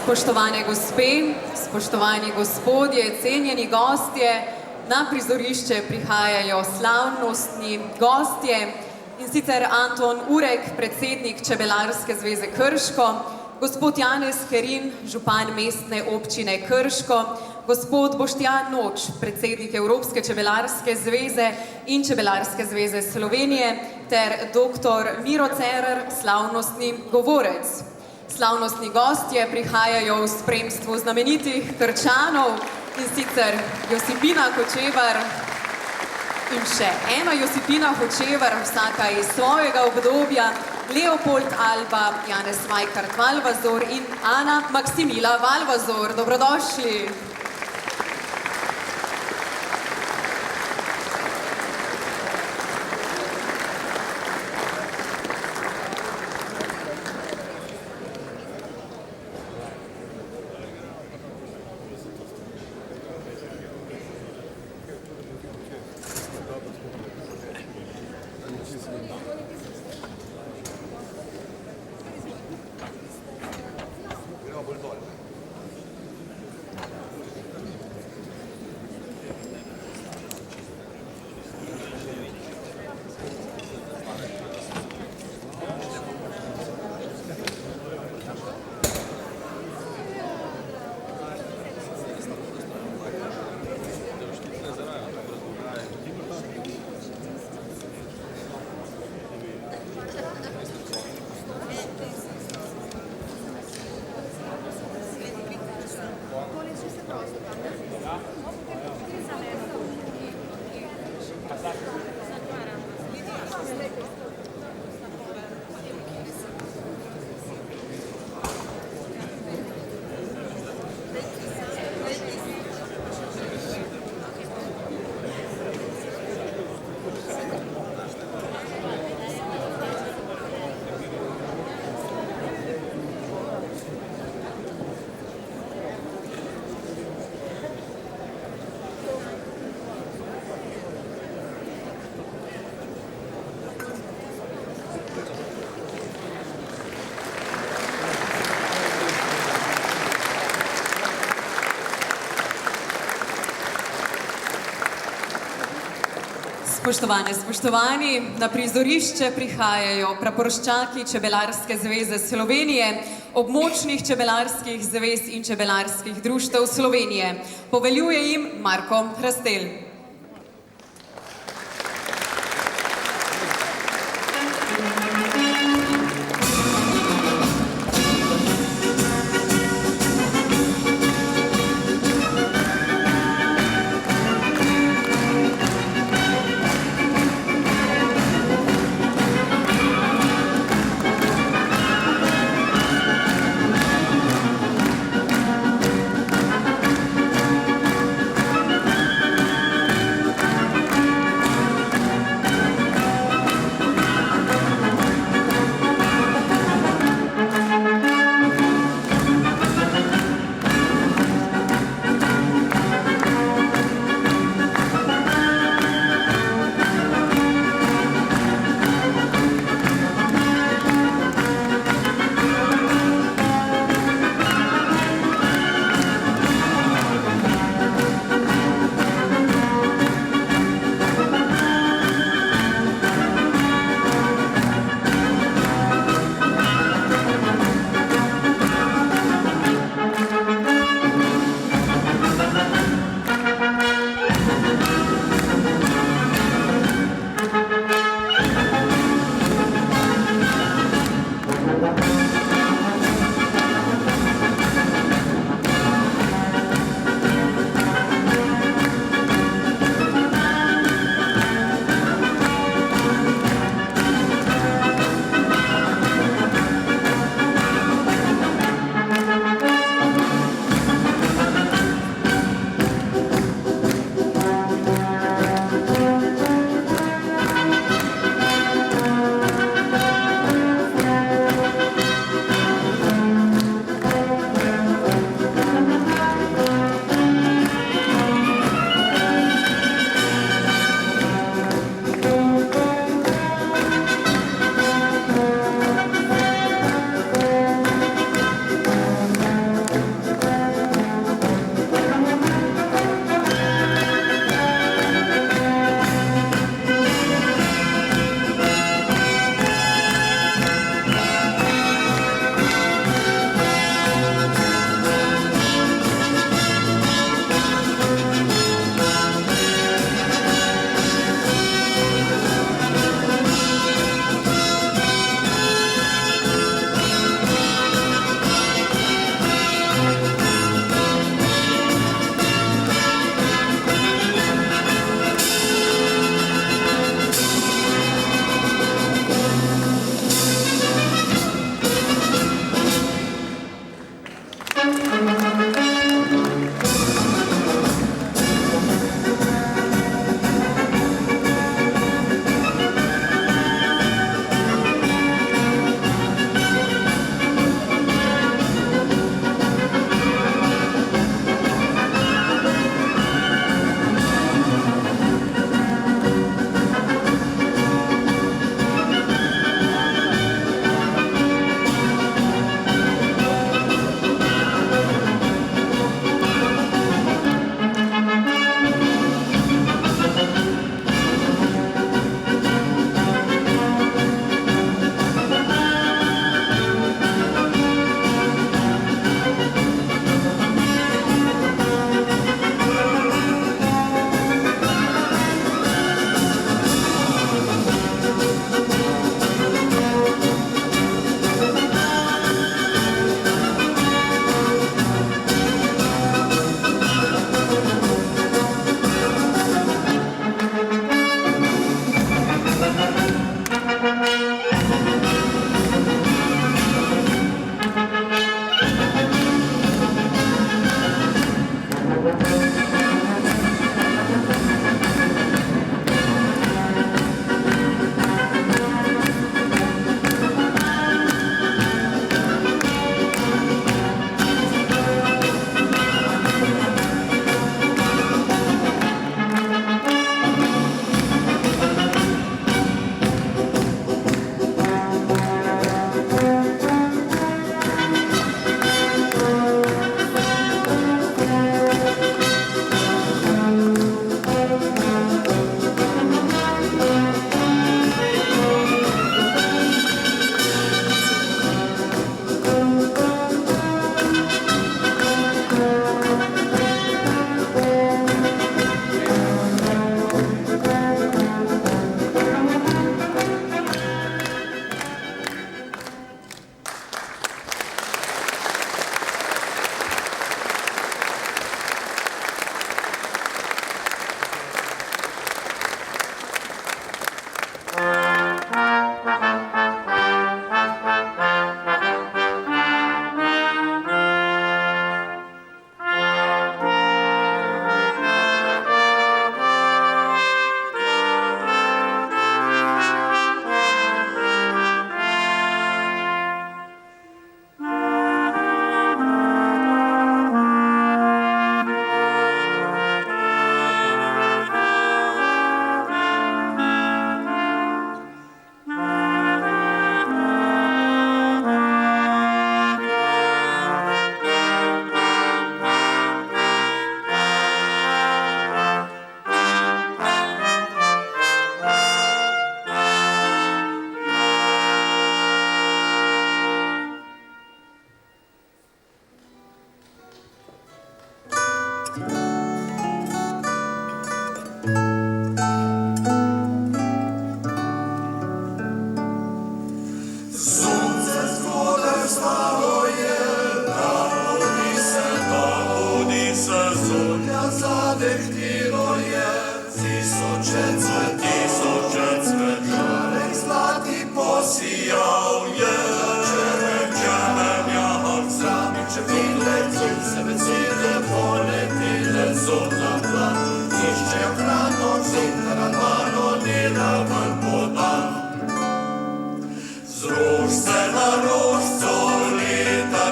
Spoštovane gospe, spoštovani gospodje, cenjeni gostje, na prizorišče prihajajo slavnostni gostje, in sicer Anton Urek, predsednik Čebelarske zveze Krško, gospod Janez Kerin, župan mestne občine Krško, gospod Boštjan Noč, predsednik Evropske čebelarske zveze in Čebelarske zveze Slovenije, ter dr. Miro Cerar, slavnostni govorec. Slavnostni gostje prihajajo v spremstvu znamenitih Krčanov, in sicer Josipina Hočevar in še ena Josipina Hočevar, vsaka iz svojega obdobja, Leopold Alba, Janez Vajkard Valvazor in Ana Maksimila Valvazor. Dobrodošli! Spoštovane, spoštovani, na prizorišče prihajajo praporščaki Čebelarske zveze Slovenije, območnih čebelarskih zvez in čebelarskih društev Slovenije. Poveljuje jim Marko Hrastelj.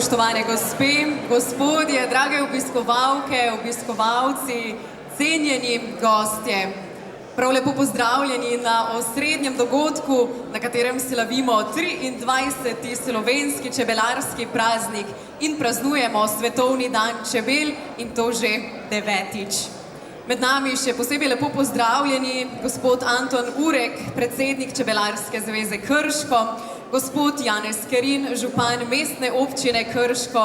Spoštovane gospe, gospodje, drage obiskovalke, obiskovalci, cenjeni gostje. Prav lepo pozdravljeni na osrednjem dogodku, na katerem slavimo 23. slovenski čebelarski praznik in praznujemo Svetovni dan čebel in to že 9. Med nami še posebej lepo pozdravljeni gospod Anton Urek, predsednik Čebelarske zveze Krško, gospod Janez Kerin, župan mestne občine Krško,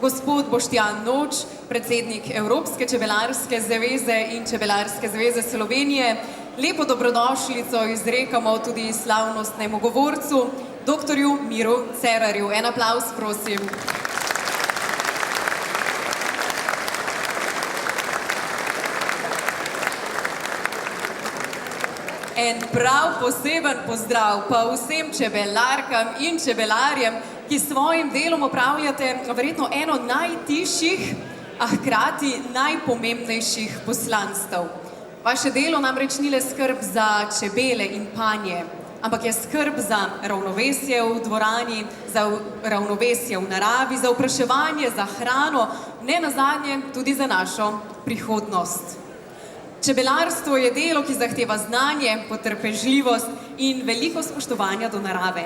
gospod Boštjan Noč, predsednik Evropske čebelarske zveze in Čebelarske zveze Slovenije. Lepo dobrodošlico izrekamo tudi slavnostnemu govorcu, doktorju Miru Cerarju. En aplavz, prosim. En prav poseben pozdrav pa vsem čebelarkam in čebelarjem, ki s svojim delom opravljate verjetno eno najtišjih, a hkrati najpomembnejših poslanstev. Vaše delo namreč ni le skrb za čebele in panje, ampak je skrb za ravnovesje v dvorani, za ravnovesje v naravi, za opraševanje, za hrano, ne nazadnje tudi za našo prihodnost. Čebelarstvo je delo, ki zahteva znanje, potrpežljivost in veliko spoštovanja do narave.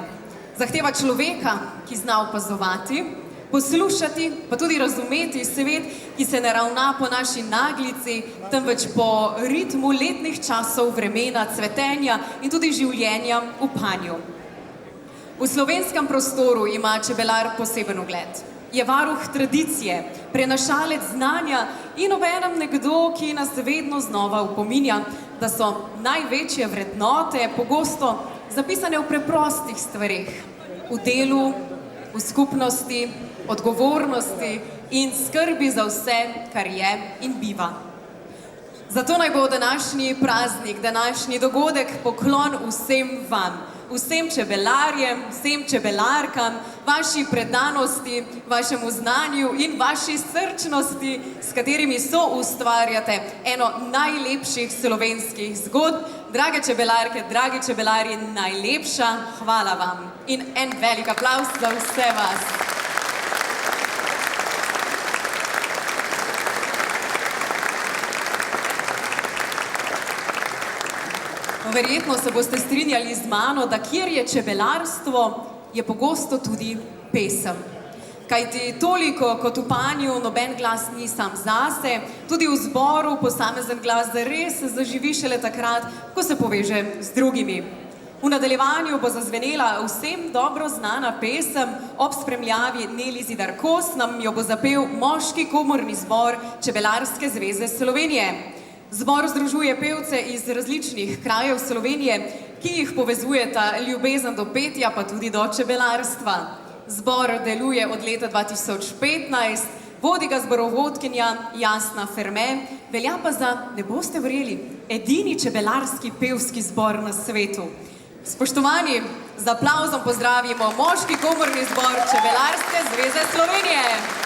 Zahteva človeka, ki zna opazovati, poslušati, pa tudi razumeti svet, ki se ne ravna po naši naglici, temveč po ritmu letnih časov, vremena, cvetenja in tudi življenja v panju. V slovenskem prostoru ima čebelar poseben ugled. Je varuh tradicije, prenašalec znanja in obenem nekdo, ki nas vedno znova opominja, da so največje vrednote pogosto zapisane v preprostih stvareh, v delu, v skupnosti, odgovornosti in skrbi za vse, kar je in biva. Zato naj bo današnji praznik, današnji dogodek poklon vsem vam, vsem čebelarjem, vsem čebelarkam, vaši predanosti, vašemu znanju in vaši srčnosti, s katerimi soustvarjate eno najlepših slovenskih zgodb. Drage čebelarke, dragi čebelarji, najlepša hvala vam in en velik aplavz za vse vas. Verjetno se boste strinjali z mano, da kjer je čebelarstvo, je pogosto tudi pesem. Kajti toliko kot v panju noben glas ni sam zase, tudi v zboru posamezen glas res zaživi šele takrat, ko se poveže z drugimi. V nadaljevanju bo zazvenela vsem dobro znana pesem, ob spremljavi Neli Zidar Kos nam jo bo zapel moški komorni zbor Čebelarske zveze Slovenije. Zbor združuje pevce iz različnih krajev Slovenije, ki jih povezujeta ljubezen do petja, pa tudi do čebelarstva. Zbor deluje od leta 2015, vodi ga zborovodkinja Jasna Ferme, velja pa za, ne boste verjeli, edini čebelarski pevski zbor na svetu. Spoštovani, z aplavzom pozdravimo moški komorni zbor Čebelarske zveze Slovenije.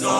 Za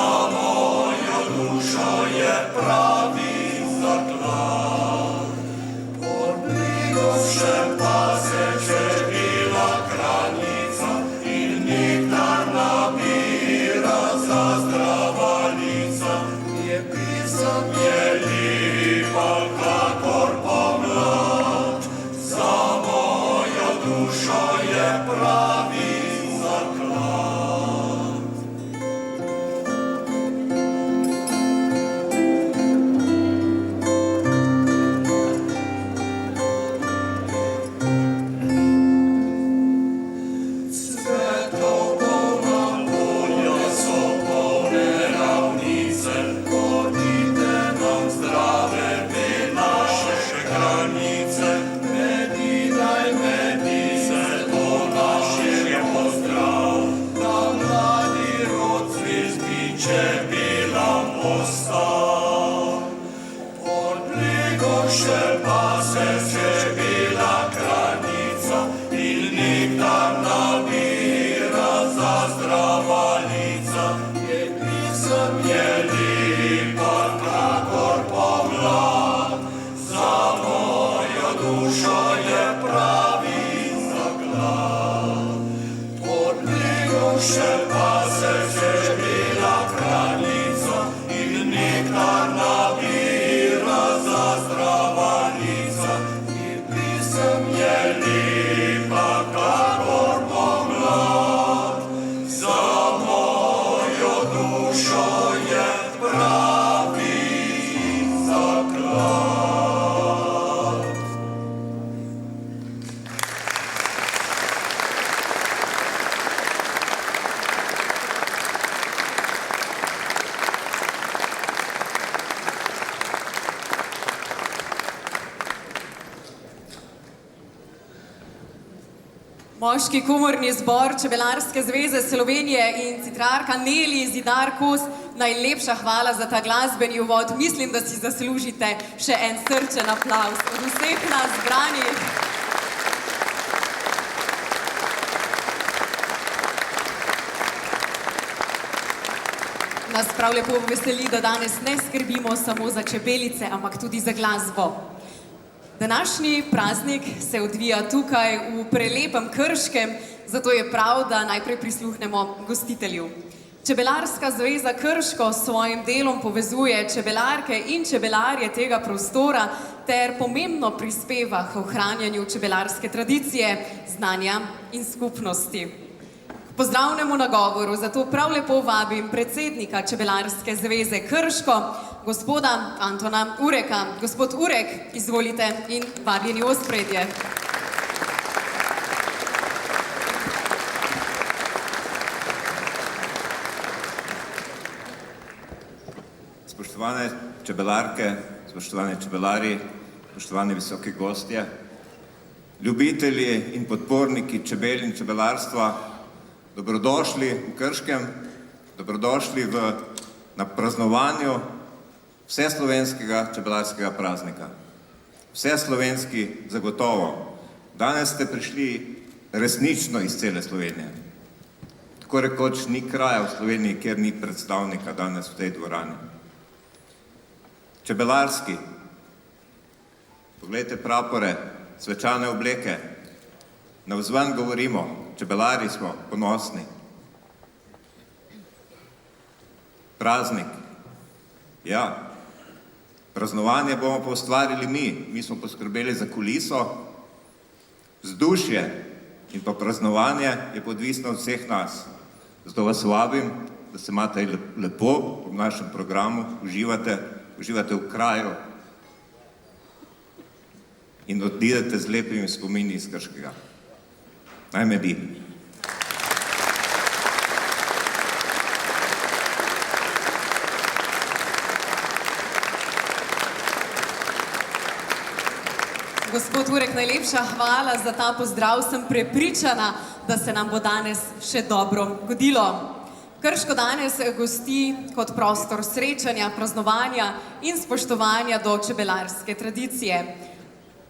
Moški komorni zbor Čebelarske zveze Slovenije in citrarka Neli Zidar Kos, najlepša hvala za ta glasbeni uvod. Mislim, da si zaslužite še en srčen aplavz od vseh nas zbranih. Nas prav lepo veseli, da danes ne skrbimo samo za čebelice, ampak tudi za glasbo. Današnji praznik se odvija tukaj v prelepem Krškem, zato je prav, da najprej prisluhnemo gostitelju. Čebelarska zveza Krško s svojim delom povezuje čebelarke in čebelarje tega prostora ter pomembno prispeva k ohranjanju čebelarske tradicije, znanja in skupnosti. Pozdravnemu nagovoru, zato prav lepo vabim predsednika Čebelarske zveze Krško, gospoda Antona Ureka. Gospod Urek, izvolite in vabljeni v ospredje. Spoštovane čebelarke, spoštovani čebelari, spoštovani visoki gostje, ljubitelji in podporniki čebel in čebelarstva, dobrodošli v Krškem, dobrodošli na praznovanju vseslovenskega čebelarskega praznika. Vseslovenski zagotovo. Danes ste prišli resnično iz cele Slovenije. Tako rekoč ni kraja v Sloveniji, kjer ni predstavnika danes v tej dvorani. Čebelarski. Poglejte prapore, svečane obleke. Navzven govorimo, čebelari smo ponosni. Praznik. Ja, praznovanje bomo pa ustvarili mi smo poskrbeli za kuliso, vzdušje in pa praznovanje je podvisno od vseh nas. Zato vas vabim, da se imate lepo v našem programu, uživate v kraju in odidete z lepimi spomini iz Krškega. Naj me bi. Gospod Urek, najlepša hvala za ta pozdrav. Sem prepričana, da se nam bo danes še dobro godilo. Krško danes gosti kot prostor srečanja, praznovanja in spoštovanja do čebelarske tradicije.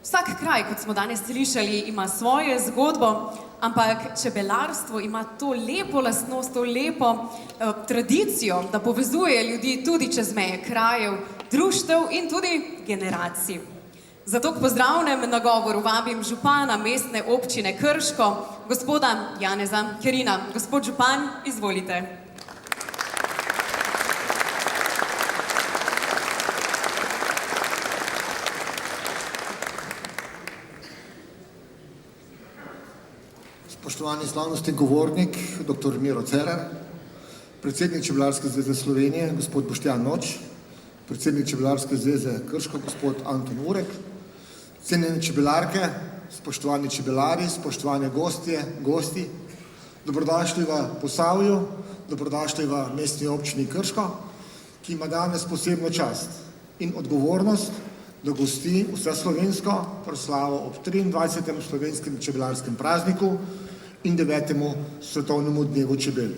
Vsak kraj, kot smo danes slišali, ima svojo zgodbo, ampak čebelarstvo ima to lepo lastnost, to lepo tradicijo, da povezuje ljudi tudi čez meje krajev, društev in tudi generacij. Zato k pozdravnem nagovoru vabim župana mestne občine Krško, gospoda Janeza Kerina. Gospod župan, izvolite. Spoštovani slavnostni govornik, dr. Miro Cerar, predsednik Čebelarske zveze Slovenije, gospod Boštjan Noč, predsednik Čebelarske zveze Krško, gospod Anton Urek, cenjene čebelarke, spoštovani čebelari, spoštovane gosti, dobrodošli v Posavju, dobrodošli v mestni občini Krško, ki ima danes posebno čast in odgovornost, da gosti vseslovensko proslavo ob 23. slovenskem čebelarskem prazniku in 9. svetovnemu dnevu čebel.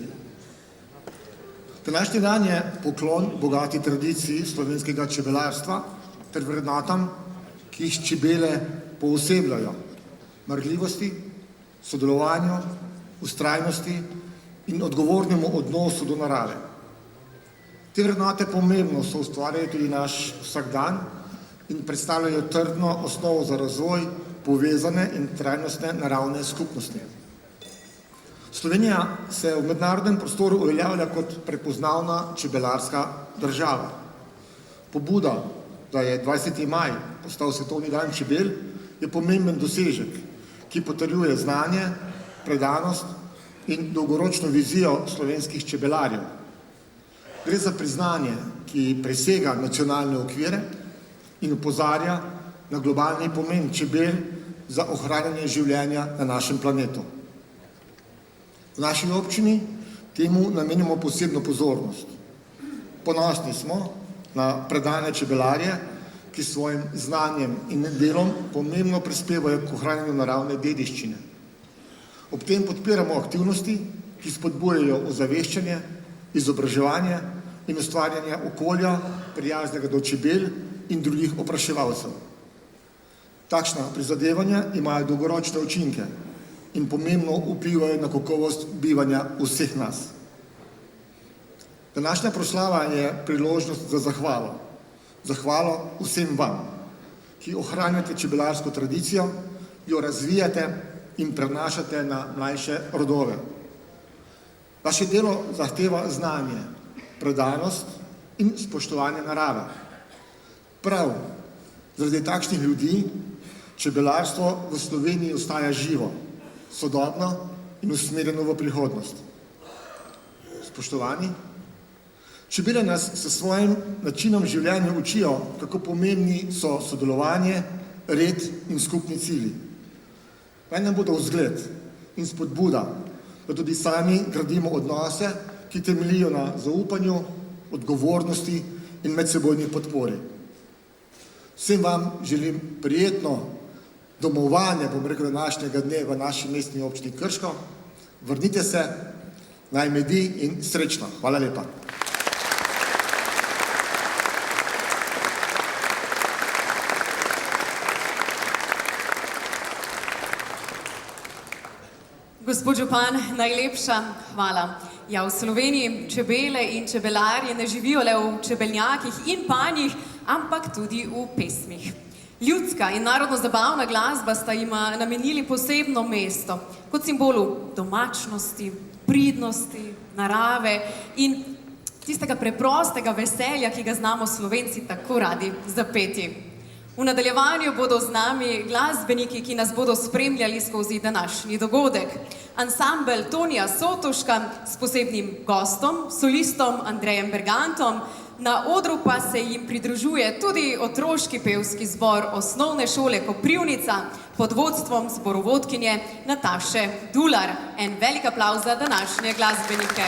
Današnji dan je poklon bogati tradiciji slovenskega čebelarstva ter vrednotam, ki jih čebele poosebljajo, marljivosti, sodelovanju, vztrajnosti in odgovornemu odnosu do narave. Te vrednote pomembno soustvarjajo tudi naš vsakdan in predstavljajo trdno osnovo za razvoj povezane in trajnostne naravne skupnosti. Slovenija se v mednarodnem prostoru uveljavlja kot prepoznavna čebelarska država. Pobuda, da je 20. maj postal svetovni dan čebel, je pomemben dosežek, ki potrjuje znanje, predanost in dolgoročno vizijo slovenskih čebelarjev. Gre za priznanje, ki presega nacionalne okvire in opozarja na globalni pomen čebel za ohranjanje življenja na našem planetu. V naši občini temu namenimo posebno pozornost. Ponosni smo na predane čebelarje, ki s svojim znanjem in delom pomembno prispevajo k ohranjanju naravne dediščine. Ob tem podpiramo aktivnosti, ki spodbujajo ozaveščanje, izobraževanje in ustvarjanje okolja prijaznega do čebel in drugih opraševalcev. Takšna prizadevanja imajo dolgoročne učinke in pomembno vplivajo na kakovost bivanja vseh nas. Današnja proslava je priložnost za zahvalo. Zahvalo vsem vam, ki ohranjate čebelarsko tradicijo, jo razvijate in prenašate na mlajše rodove. Vaše delo zahteva znanje, predanost in spoštovanje narave. Prav zaradi takšnih ljudi čebelarstvo v Sloveniji ostaja živo, sodobno in usmerjeno v prihodnost. Spoštovani, čebele nas s svojim načinom življenja učijo, kako pomembni so sodelovanje, red in skupni cilji. Naj nam bodo vzgled in spodbuda, da tudi sami gradimo odnose, ki temeljijo na zaupanju, odgovornosti in medsebojni podpori. Vsem vam želim prijetno domovanje, današnjega dne v naši mestni občini Krško. Vrnite se, naj medi in srečno. Hvala lepa. Gospod župan, najlepša hvala. Ja, v Sloveniji čebele in čebelarji ne živijo le v čebelnjakih in panjih, ampak tudi v pesmih. Ljudska in narodno-zabavna glasba sta jima namenili posebno mesto, kot simbolu domačnosti, pridnosti, narave in tistega preprostega veselja, ki ga znamo Slovenci tako radi zapeti. V nadaljevanju bodo z nami glasbeniki, ki nas bodo spremljali skozi današnji dogodek. Ansambel Tonija Sotoška s posebnim gostom, solistom Andrejem Bergantom, na odru pa se jim pridružuje tudi otroški pevski zbor osnovne šole Koprivnica pod vodstvom zborovodkinje Nataše Dular. En velik aplavz za današnje glasbenike.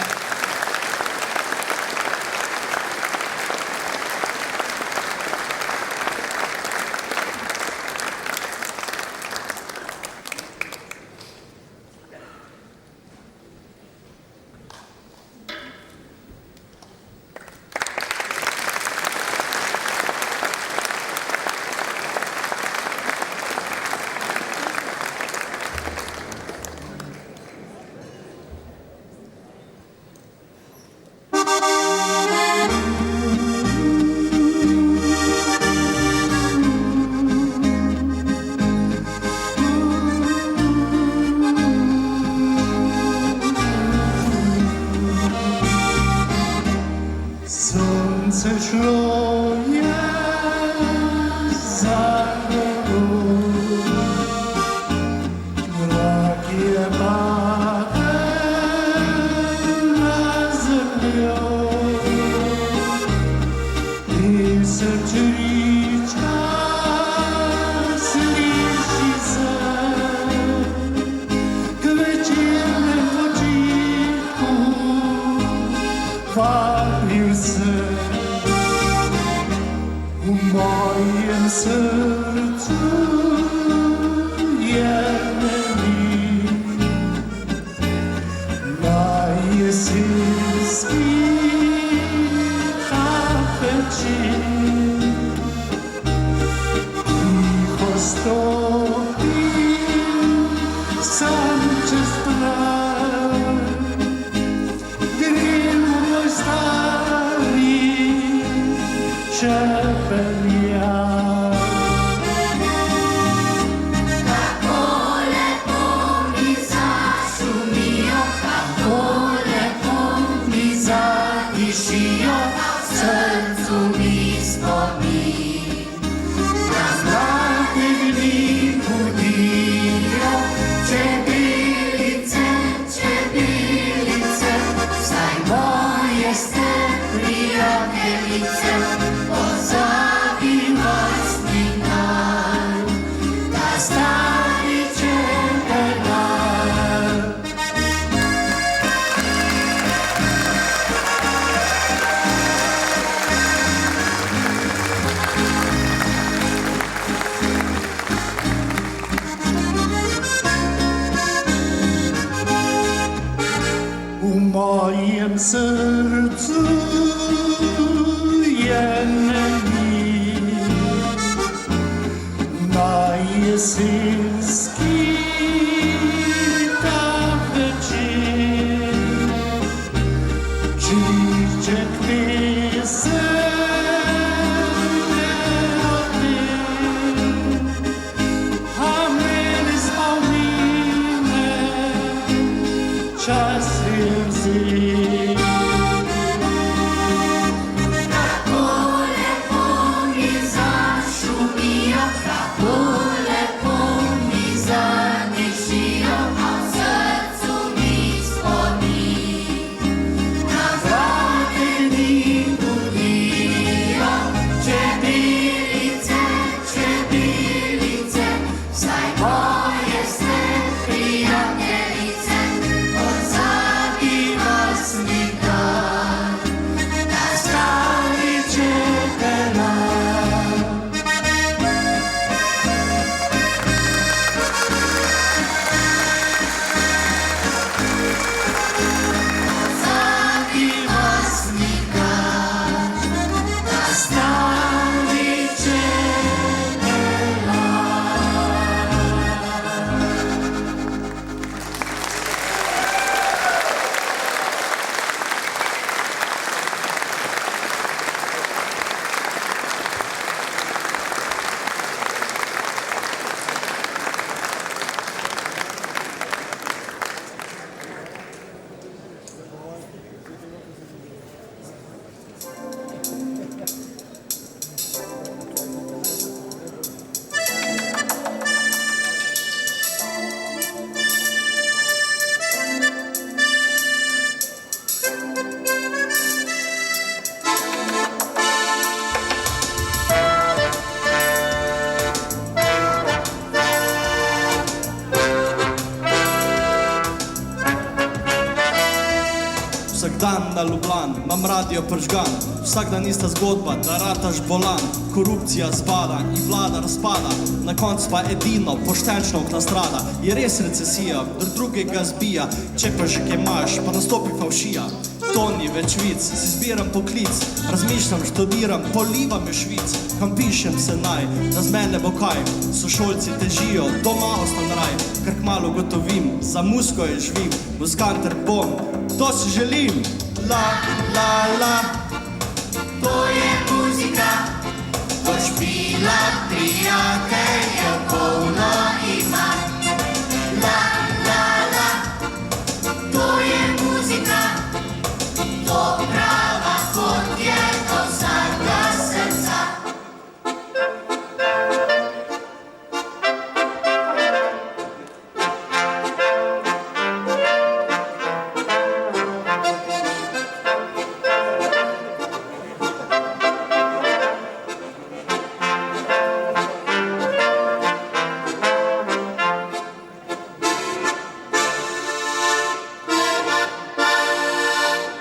mojem srcu je nemir. Na jesenski ta večer Čiček pesem me odpel, a meni spomine časi vzel. Kako lepo mi zašumijo, kako lepo mi zadišijo, a v srcu mi spomin. Na vrati budijo čebelice, čebelice, saj moje ste prijateljice, pozabi vas nikdar, da zdravi čebelar. Pozabi vas nikdar, da zdravi čebelar. Vsak dan na Ljubljani, imam radio pržgan, vsak dan ista zgodba, da rataš bolan, korupcija zbada in vlada razpada, na koncu pa edino pošten človek nastrada. Je res recesija, drug drugega zbija, če pa že kaj imaš, pa nastopi favšija. To ni več vic, si zbiram poklic, razmišljam, študiram, polivam je švic, kam pišem se naj, da z mene bo kaj, sošolci težijo, doma ostan raj, ker kmalu gotovim, za musko je živim, muskanter bom, to si želim. La, la, la, To je muzika, ko špila prijateljev polno ima. La, la, la, to je muzika, to prava pot je do vsakega srca.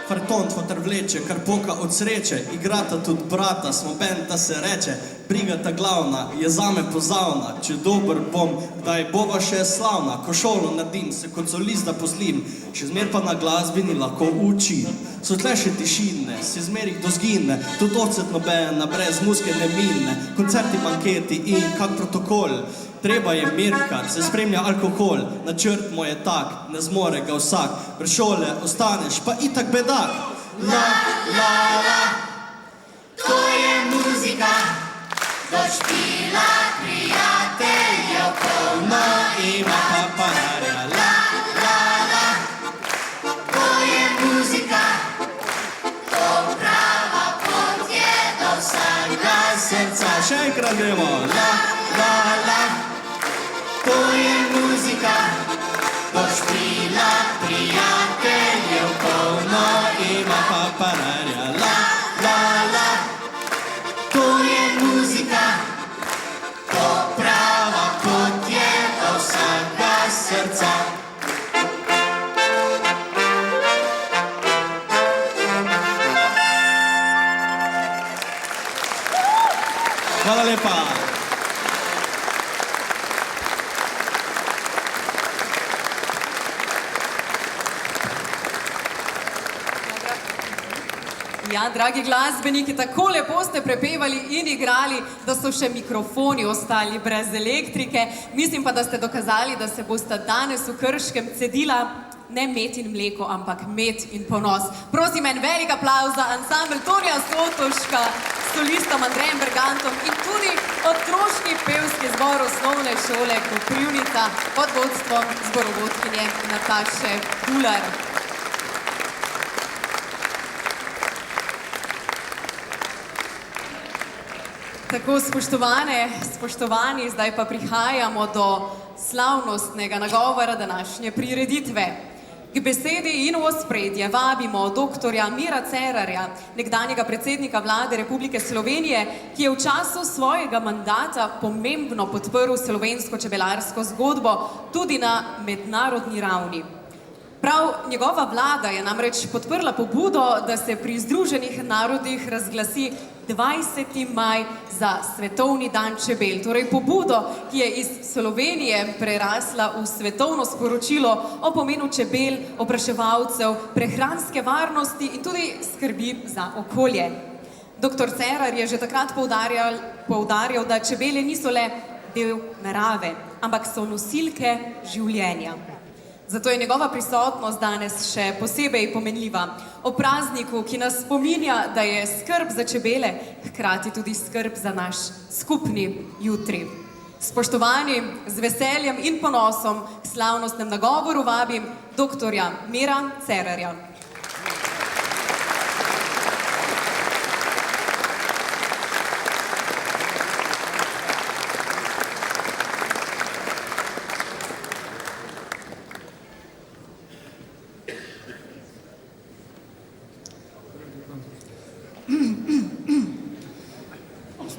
Farton fotar vleče, kar poka od sreče, igrata tudi brata, smo bend, da se reče, brigata glavna, je zame pozavna, če dober bom, kdaj bova še slavna, ko šolo naredim, se kot solist da poslim, še zmer pa na glasbeni lahko učim. So tle še tišine, se zmerih do zgine, tudi ocet nobena, brez muske ne mine, koncerti, banketi in kak protokol. Treba je mirkat, se spremlja alkohol, načrt moj je tak, ne zmore ga vsak, brez šole ostaneš pa itak bedak. La, la, la, to je muzika, do špila prijateljev polno ima. Pa pararja, la, La, la, to je muzika, to prava pot je do vsakega srca. še enkrat gremo. La, la, la, To je muzika, do špila prijateljev polno ima. pa pararja, la, La, la, to je muzika, to prava pot je do vsakega srca. hvala lepa. Nagrado Ja, dragi glasbeniki, tako lepo ste prepevali in igrali, da so še mikrofoni ostali brez elektrike. Mislim pa, da ste dokazali, da se boste danes v Krškem cedila ne med in mleko, ampak med in ponos. Prosim, en velik aplavz za ansambl Tonija Sotoška, solistom Andrejem Bergantom in tudi otroški pevski zbor osnovne šole Koprivnica pod vodstvom zborovodkinje Nataše Dular. Tako, spoštovani, zdaj pa prihajamo do slavnostnega nagovora današnje prireditve. K besedi in v ospredje vabimo doktorja Mira Cerarja, nekdanjega predsednika vlade Republike Slovenije, ki je v času svojega mandata pomembno podprl slovensko čebelarsko zgodbo tudi na mednarodni ravni. Prav njegova vlada je namreč podprla pobudo, da se pri Združenih narodih razglasi 20. maj za Svetovni dan čebel. Torej pobudo, ki je iz Slovenije prerasla v svetovno sporočilo o pomenu čebel, opraševalcev, prehranske varnosti in tudi skrbi za okolje. Dr. Cerar je že takrat poudarjal, da čebele niso le del narave, ampak so nosilke življenja. Zato je njegova prisotnost danes še posebej pomenljiva. O prazniku, ki nas spominja, da je skrb za čebele hkrati tudi skrb za naš skupni jutri. Spoštovani, z veseljem in ponosom k slavnostnem nagovoru vabim doktorja Mira Cerarja.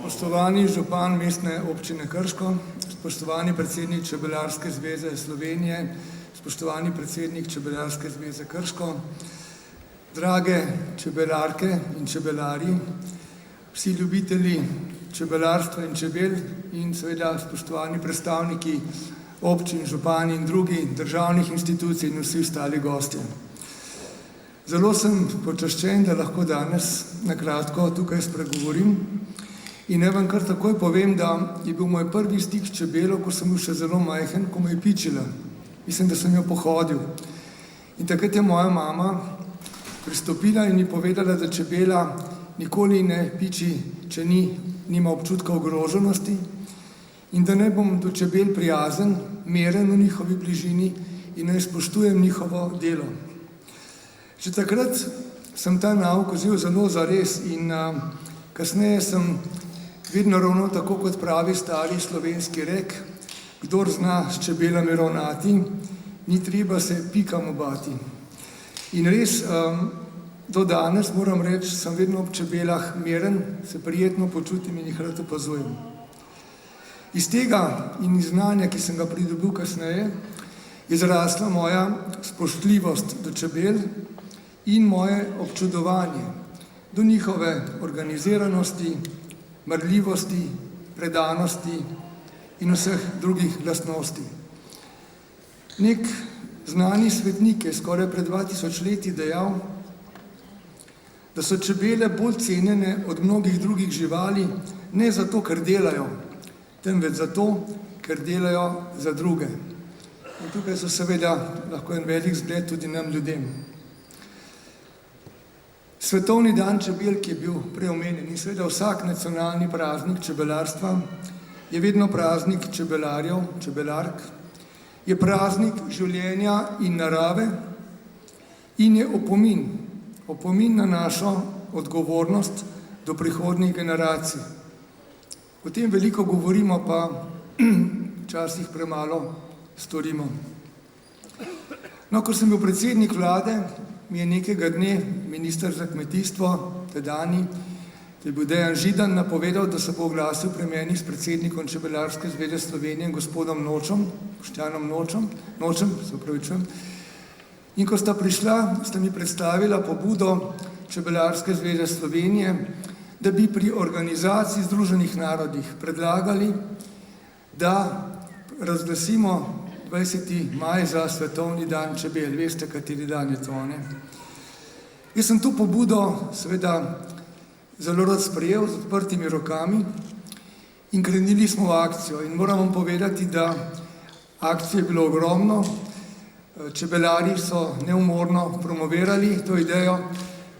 Spoštovani župan mestne občine Krško, spoštovani predsednik Čebelarske zveze Slovenije, spoštovani predsednik Čebelarske zveze Krško, drage čebelarke in čebelari, vsi ljubitelji čebelarstva in čebel in seveda spoštovani predstavniki občin, župani in drugih državnih institucij in vsi ostali gostje. Zelo sem počaščen, da lahko danes na kratko tukaj spregovorim. In naj vam kar takoj povem, da je bil moj prvi stik s čebelo, ko sem bil še zelo majhen, ko me je pičila. Mislim, da sem jo pohodil. In takrat je moja mama pristopila in mi povedala, da čebela nikoli ne piči, če nima občutka ogroženosti in da naj bom do čebel prijazen, meren v njihovi bližini in naj spoštujem njihovo delo. Že takrat sem ta nauk vzel zelo zares in kasneje sem vedno ravno tako, kot pravi stari slovenski rek, kdor zna s čebelami ravnati, ni treba se pikam obati. In res, do danes moram reči, sem vedno ob čebelah meren, se prijetno počutim in jih rad opazujem. Iz tega in iz znanja, ki sem ga pridobil kasneje, je zrasla moja spoštljivost do čebel in moje občudovanje do njihove organiziranosti, marljivosti, predanosti in vseh drugih lastnosti. Nek znani svetnik je skoraj pred 2000 leti dejal, da so čebele bolj cenjene od mnogih drugih živali, ne zato, ker delajo, temveč zato, ker delajo za druge. In tukaj so seveda lahko en velik zgled tudi nam ljudem. Svetovni dan čebel, ki je bil prej omenjen, in seveda vsak nacionalni praznik čebelarstva je vedno praznik čebelarjev, čebelark, je praznik življenja in narave in je opomin na našo odgovornost do prihodnjih generacij. O tem veliko govorimo, pa včasih premalo storimo. No, ko sem bil predsednik vlade, mi je nekega dne minister za kmetijstvo, tedajni, to je bil Dejan Židan, napovedal, da se bo oglasil pri meni s predsednikom Čebelarske zveze Slovenije, gospodom Boštjanom Nočem. In ko sta prišla, sta mi predstavila pobudo Čebelarske zveze Slovenije, da bi pri organizaciji Združenih narodih predlagali, da razglasimo 20. maj za Svetovni dan čebel. Veste, kateri dan je to, ne? Jaz sem to pobudo seveda zelo rad sprejel z odprtimi rokami in krenili smo v akcijo. In moram vam povedati, da akcije je bilo ogromno. Čebelarji so neumorno promovirali to idejo,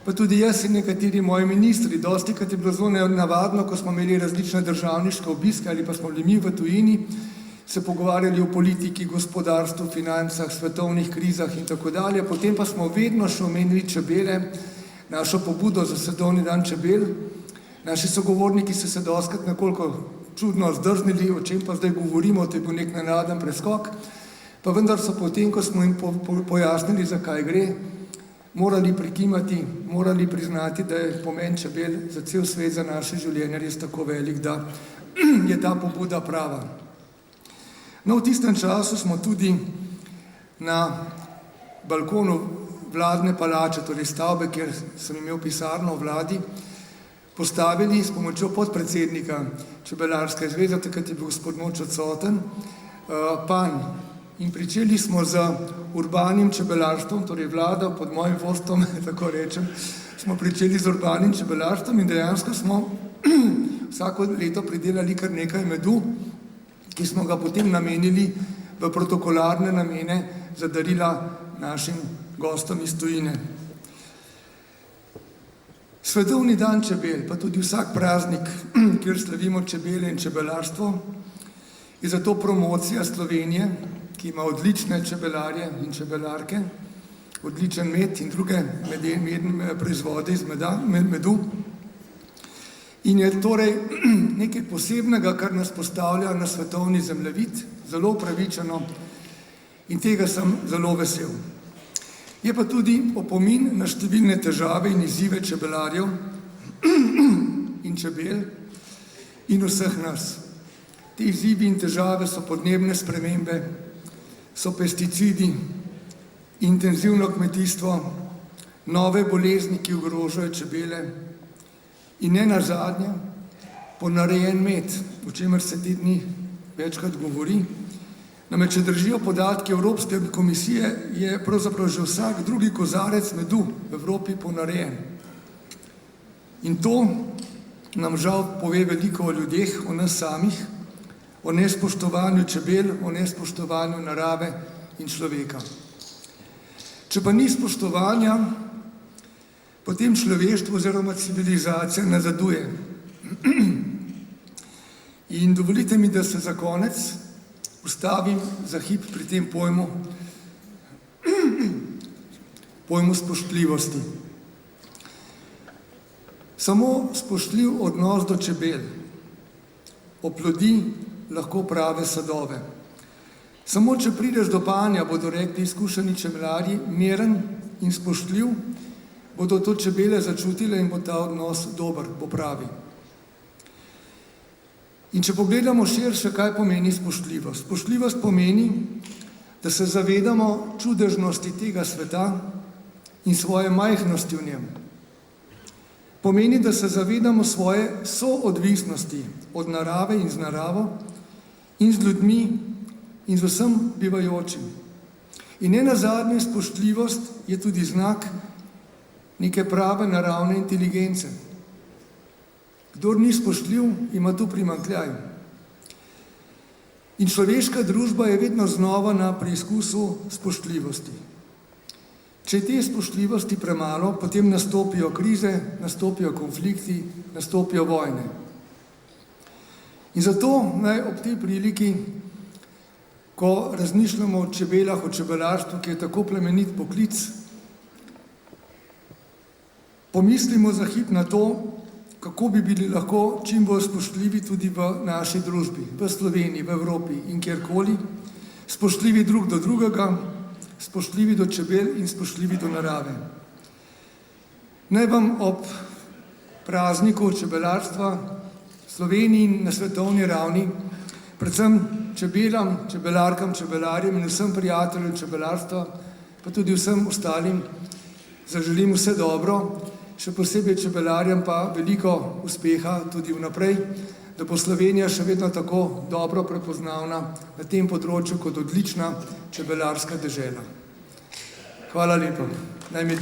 pa tudi jaz in nekateri moji ministri. Dostikrat je bilo zelo navadno, ko smo imeli različne državniške obiske ali pa smo bili mi v tujini, se pogovarjali o politiki, gospodarstvu, financah, svetovnih krizah in tako dalje. Potem pa smo vedno še omenili čebele, našo pobudo za svetovni dan čebel. Naši sogovorniki so se dostikrat nekoliko čudno zdrznili, o čem pa zdaj govorimo, to je bil nek nenaden preskok. Pa vendar so potem, ko smo jim pojasnili, zakaj gre, morali prikimati, morali priznati, da je pomen čebel za cel svet, za naše življenje res tako velik, da je ta pobuda prava. No, v tistem času smo tudi na balkonu vladne palače, torej stavbe, kjer sem imel pisarno v vladi, postavili s pomočjo podpredsednika Čebelarske zveze, takrat je bil gospod Noč odsoten, panj. In pričeli smo z urbanim čebelarstvom, torej vlada pod mojim vodstvom, tako rečem, smo pričeli z urbanim čebelarstvom in dejansko smo vsako leto pridelali kar nekaj medu, ki smo ga potem namenili v protokolarne namene za darila našim gostom iz tujine. Svetovni dan čebel, pa tudi vsak praznik, kjer slavimo čebele in čebelarstvo, je zato promocija Slovenije, ki ima odlične čebelarje in čebelarke, odličen med in druge proizvode iz medu. In je torej nekaj posebnega, kar nas postavlja na svetovni zemljevid, zelo upravičeno in tega sem zelo vesel. Je pa tudi opomin na številne težave in izzive čebelarjev in čebel in vseh nas. Te izzivi in težave so podnebne spremembe, so pesticidi, intenzivno kmetijstvo, nove bolezni, ki ogrožajo čebele in ne nazadnje ponarejen med, o čemer se te dni večkrat govori. Namreč, če držijo podatki Evropske komisije, je pravzaprav že vsak drugi kozarec medu v Evropi ponarejen. In to nam žal pove veliko o ljudeh, o nas samih, o nespoštovanju čebel, o nespoštovanju narave in človeka. Če pa ni spoštovanja, potem človeštvo oziroma civilizacija nazaduje. In dovolite mi, da se za konec ustavim za hip pri tem pojmu spoštljivosti. Samo spoštljiv odnos do čebel oplodi lahko prave sadove. Samo če prideš do panja, bodo rekli izkušeni čebelarji, miren in spoštljiv, bodo to čebele začutile in bo ta odnos dober, bo pravi. In če pogledamo širše, kaj pomeni spoštljivost? Spoštljivost pomeni, da se zavedamo čudežnosti tega sveta in svoje majhnosti v njem. Pomeni, da se zavedamo svoje soodvisnosti od narave in z naravo in z ljudmi in z vsem bivajočim. In nenazadnje spoštljivost je tudi znak neke prave naravne inteligence. Kdor ni spoštljiv, ima tu primanjkljaj. In človeška družba je vedno znova na preizkusu spoštljivosti. Če je te spoštljivosti premalo, potem nastopijo krize, nastopijo konflikti, nastopijo vojne. In zato naj ob tej priliki, ko razmišljamo o čebelah, o čebelarstvu, ki je tako plemenit poklic, pomislimo za hip na to, kako bi bili lahko čim bolj spoštljivi tudi v naši družbi, v Sloveniji, v Evropi in kjerkoli, spoštljivi drug do drugega, spoštljivi do čebel in spoštljivi do narave. Naj vam ob prazniku čebelarstva v Sloveniji in na svetovni ravni, predvsem čebelam, čebelarkam, čebelarjem in vsem prijateljem čebelarstva, pa tudi vsem ostalim, zaželim vse dobro, še posebej čebelarjem pa veliko uspeha tudi vnaprej, da bo Slovenija še vedno tako dobro prepoznavna na tem področju kot odlična čebelarska dežela. Hvala lepa. Naj med.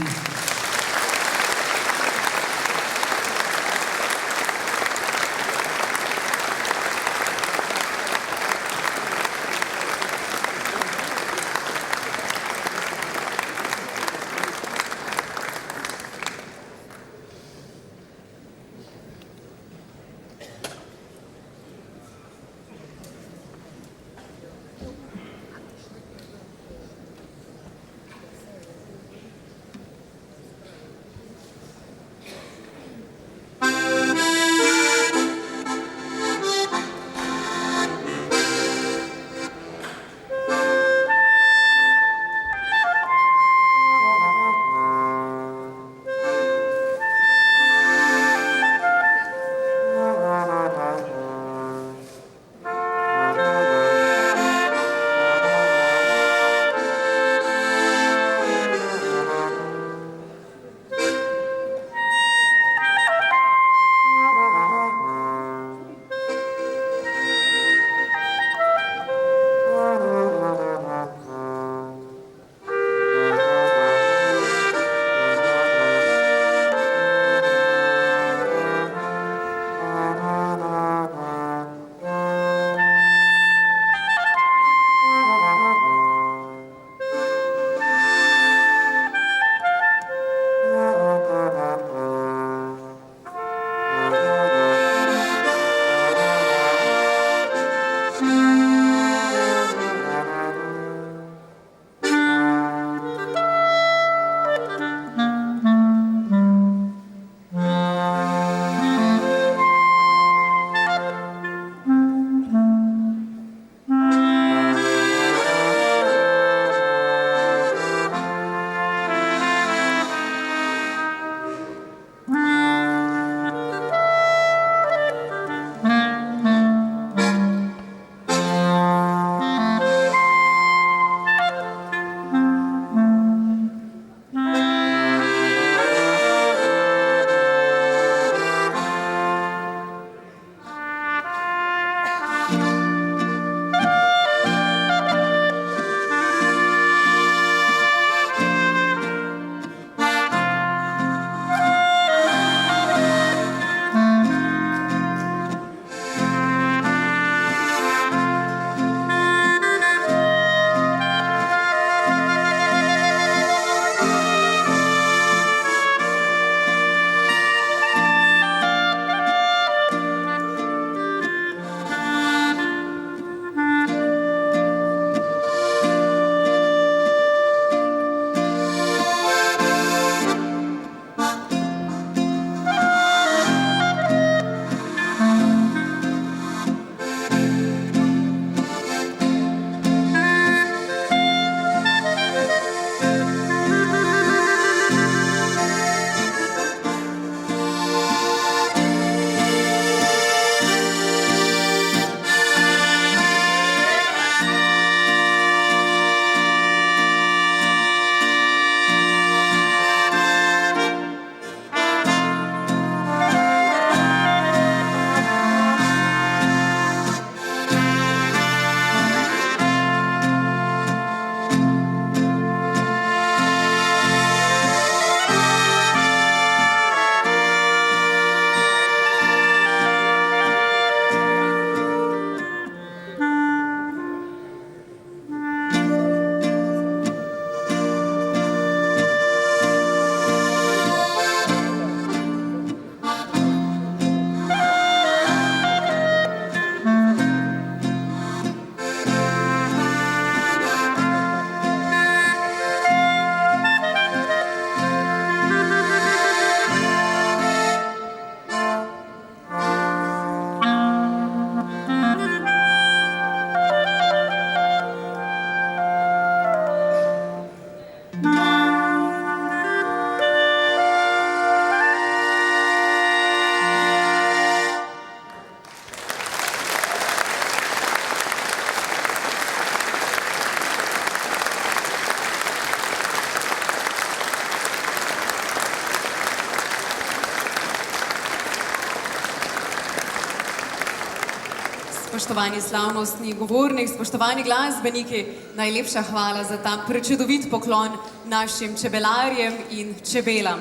spoštovani slavnostni govornik, spoštovani glasbeniki, najlepša hvala za ta prečudovit poklon našim čebelarjem in čebelam.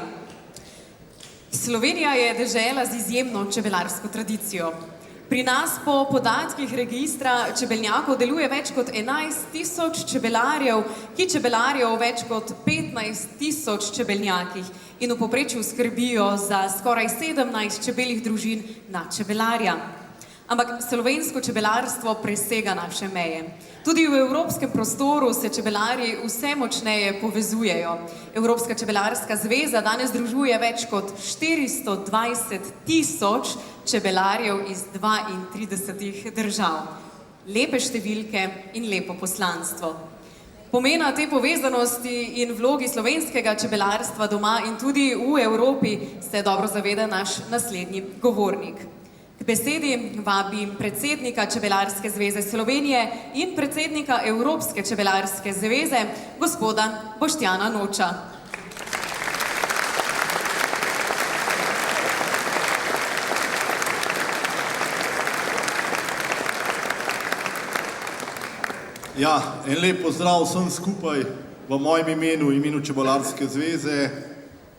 Slovenija je dežela z izjemno čebelarsko tradicijo. Pri nas po podatkih registra čebelnjakov deluje več kot 11.000 čebelarjev, ki čebelarijo v več kot 15.000 čebelnjakih in v povprečju skrbijo za skoraj 17 čebeljih družin na čebelarja. Ampak slovensko čebelarstvo presega naše meje. Tudi v evropskem prostoru se čebelarji vse močneje povezujejo. Evropska čebelarska zveza danes združuje več kot 420.000 čebelarjev iz 32 držav. Lepe številke in lepo poslanstvo. Pomena te povezanosti in vlogi slovenskega čebelarstva doma in tudi v Evropi se dobro zaveda naš naslednji govornik. K besedi vabim predsednika Čebelarske zveze Slovenije in predsednika Evropske čebelarske zveze, gospoda Boštjana Noča. Ja, en lep pozdrav vsem skupaj v mojem imenu, imenu Čebelarske zveze,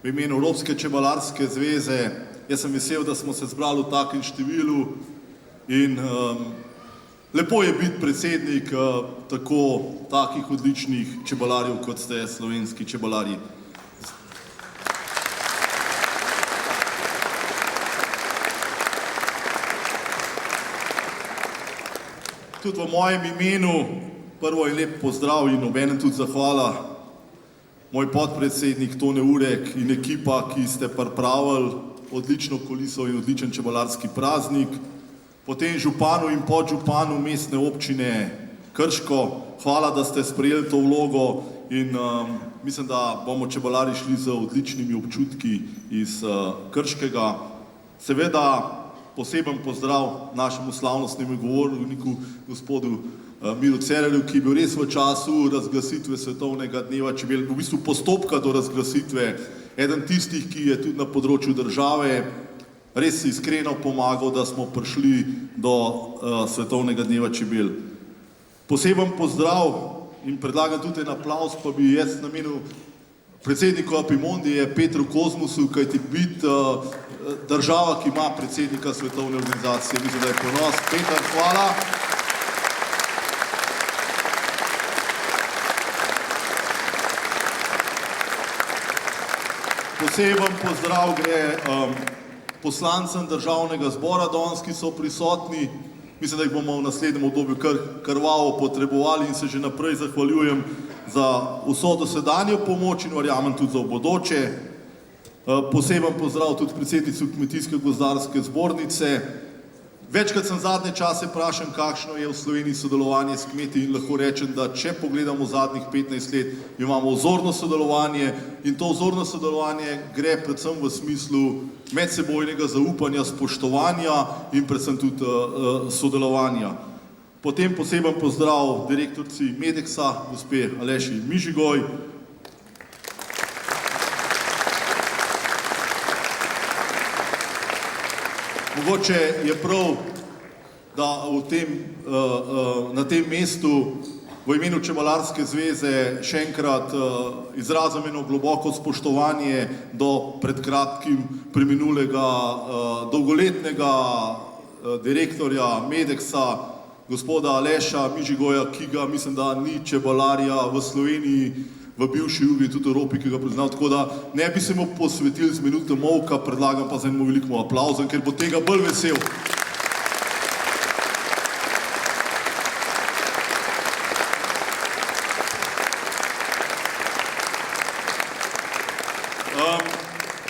v imenu Evropske čebelarske zveze. Jaz sem vesel, da smo se zbrali v takem številu in lepo je biti predsednik takih odličnih čebelarjev, kot ste slovenski čebelarji. Tudi v mojem imenu prvo je lep pozdrav in obenem tudi zahvala moj podpredsednik Tone Urek in ekipa, ki ste pripravili odlično kuliso in odličen čebelarski praznik. Potem županu in podžupanu mestne občine Krško, hvala, da ste sprejeli to vlogo in mislim, da bomo čebelari šli z odličnimi občutki iz Krškega. Seveda poseben pozdrav našemu slavnostnemu govorniku, gospodu Miru Cerarju, ki je bil res v času razglasitve Svetovnega dneva čebel, v bistvu postopka do razglasitve, eden tistih, ki je tudi na področju države res iskreno pomagal, da smo prišli do Svetovnega dneva čebel. Poseben pozdrav in predlagam tudi en aplavz, pa bi jaz namenil predsedniku Apimondije Petru Kozmusu, kajti biti država, ki ima predsednika Svetovne organizacije, mislim, da je ponos. Peter, hvala. Poseben pozdrav gre poslancem državnega zbora danes, ki so prisotni. Mislim, da jih bomo v naslednjem obdobju kar krvavo potrebovali in se že naprej zahvaljujem za vso dosedanjo pomoč in verjamem tudi za v bodoče. Poseben pozdrav tudi predsednici Kmetijske gozdarske zbornice. Večkrat sem zadnje čase vprašan, kakšno je v Sloveniji sodelovanje s kmeti in lahko rečem, da če pogledamo zadnjih 15 let, imamo vzorno sodelovanje in to vzorno sodelovanje gre predvsem v smislu medsebojnega zaupanja, spoštovanja in predvsem tudi sodelovanja. Potem poseben pozdrav direktorici Medeksa, gospe Aleši Mižigoj. Mogoče je prav, da na tem mestu v imenu Čebelarske zveze še enkrat izrazim eno globoko spoštovanje do pred kratkim preminulega dolgoletnega direktorja Medeksa, gospoda Aleša Mižigoja, ki ga mislim, da ni čebelarja v Sloveniji, v bivši Jugi in tudi Evropi, ki ga priznal, tako da ne bi se mu posvetili z minuto molka, predlagam pa z enim velikim aplavzom, ker bo tega bolj vesel.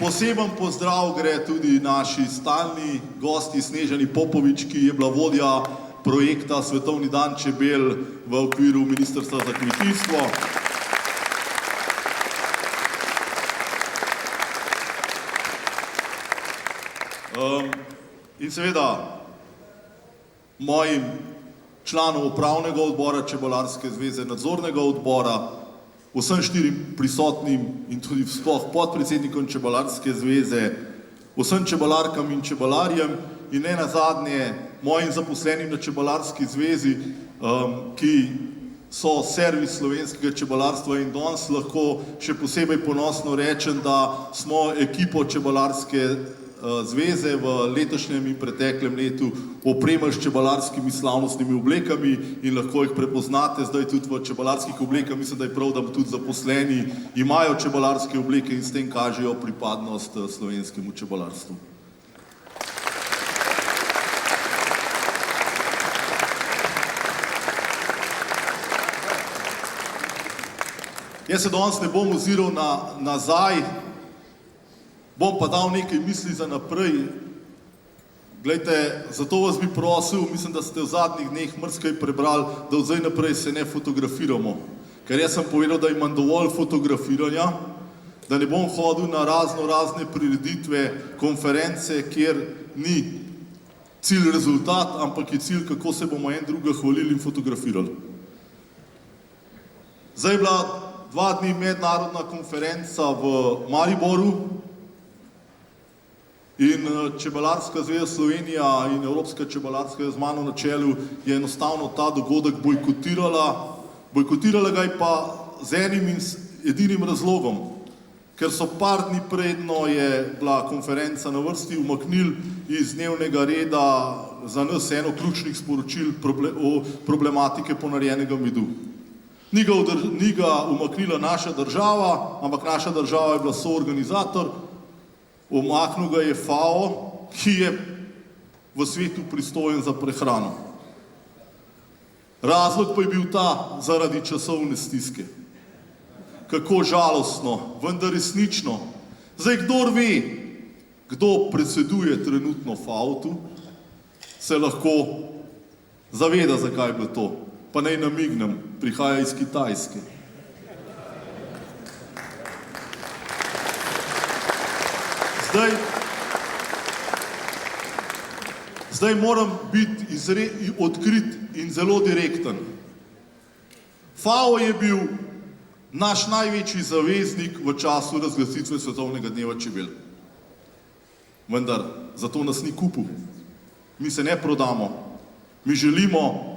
Poseben pozdrav gre tudi naši stalni gosti Snežani Popovič, ki je bila vodja projekta Svetovni dan čebel v okviru Ministrstva za kmetijstvo. In seveda mojim članom upravnega odbora Čebelarske zveze, nadzornega odbora, vsem štirim prisotnim in tudi sploh podpredsednikom Čebelarske zveze, vsem čebelarkam in čebelarjem in ne nazadnje mojim zaposlenim na Čebelarski zvezi, ki so servis slovenskega čebelarstva in danes lahko še posebej ponosno rečem, da smo ekipo Čebelarske zveze v letošnjem in preteklem letu opremili s čebelarskimi slavnostnimi oblekami in lahko jih prepoznate zdaj tudi v čebelarskih oblekah. Mislim, da je prav, da tudi zaposleni imajo čebelarske obleke in s tem kažejo pripadnost slovenskemu čebelarstvu. Jaz se danes ne bom oziral nazaj, bom pa dal nekaj misli za naprej. Glejte, zato vas bi prosil, mislim, da ste v zadnjih dneh marsikaj prebrali, da od zdaj naprej se ne fotografiramo. Ker jaz sem povedal, da imam dovolj fotografiranja, da ne bom hodil na razne prireditve, konference, kjer ni cilj rezultat, ampak je cilj, kako se bomo en druga hvalili in fotografirali. Zdaj je bila 2 dni mednarodna konferenca v Mariboru in Čebelarska zveza Slovenija in Evropska čebelarska zveza z mano na čelu je enostavno ta dogodek bojkotirala. Bojkotirala ga je pa z enim in edinim razlogom, ker so par dni predno je bila konferenca na vrsti umaknili iz dnevnega reda za nas eno ključnih sporočil o problematike ponarejenega medu. Ni ga umaknila naša država, ampak naša država je bila soorganizator, umaknil ga je FAO, ki je v svetu pristojen za prehrano. Razlog pa je bil ta zaradi časovne stiske. Kako žalostno, vendar resnično. Zdaj, kdor ve, kdo predseduje trenutno FAO-tu, se lahko zaveda, zakaj je bilo to. Pa naj namignem, prihaja iz Kitajske. Zdaj moram biti odkrit in zelo direkten. FAO je bil naš največji zaveznik v času razglasitve Svetovnega dneva čebel. Vendar zato nas ni kupil. Mi se ne prodamo. Mi želimo,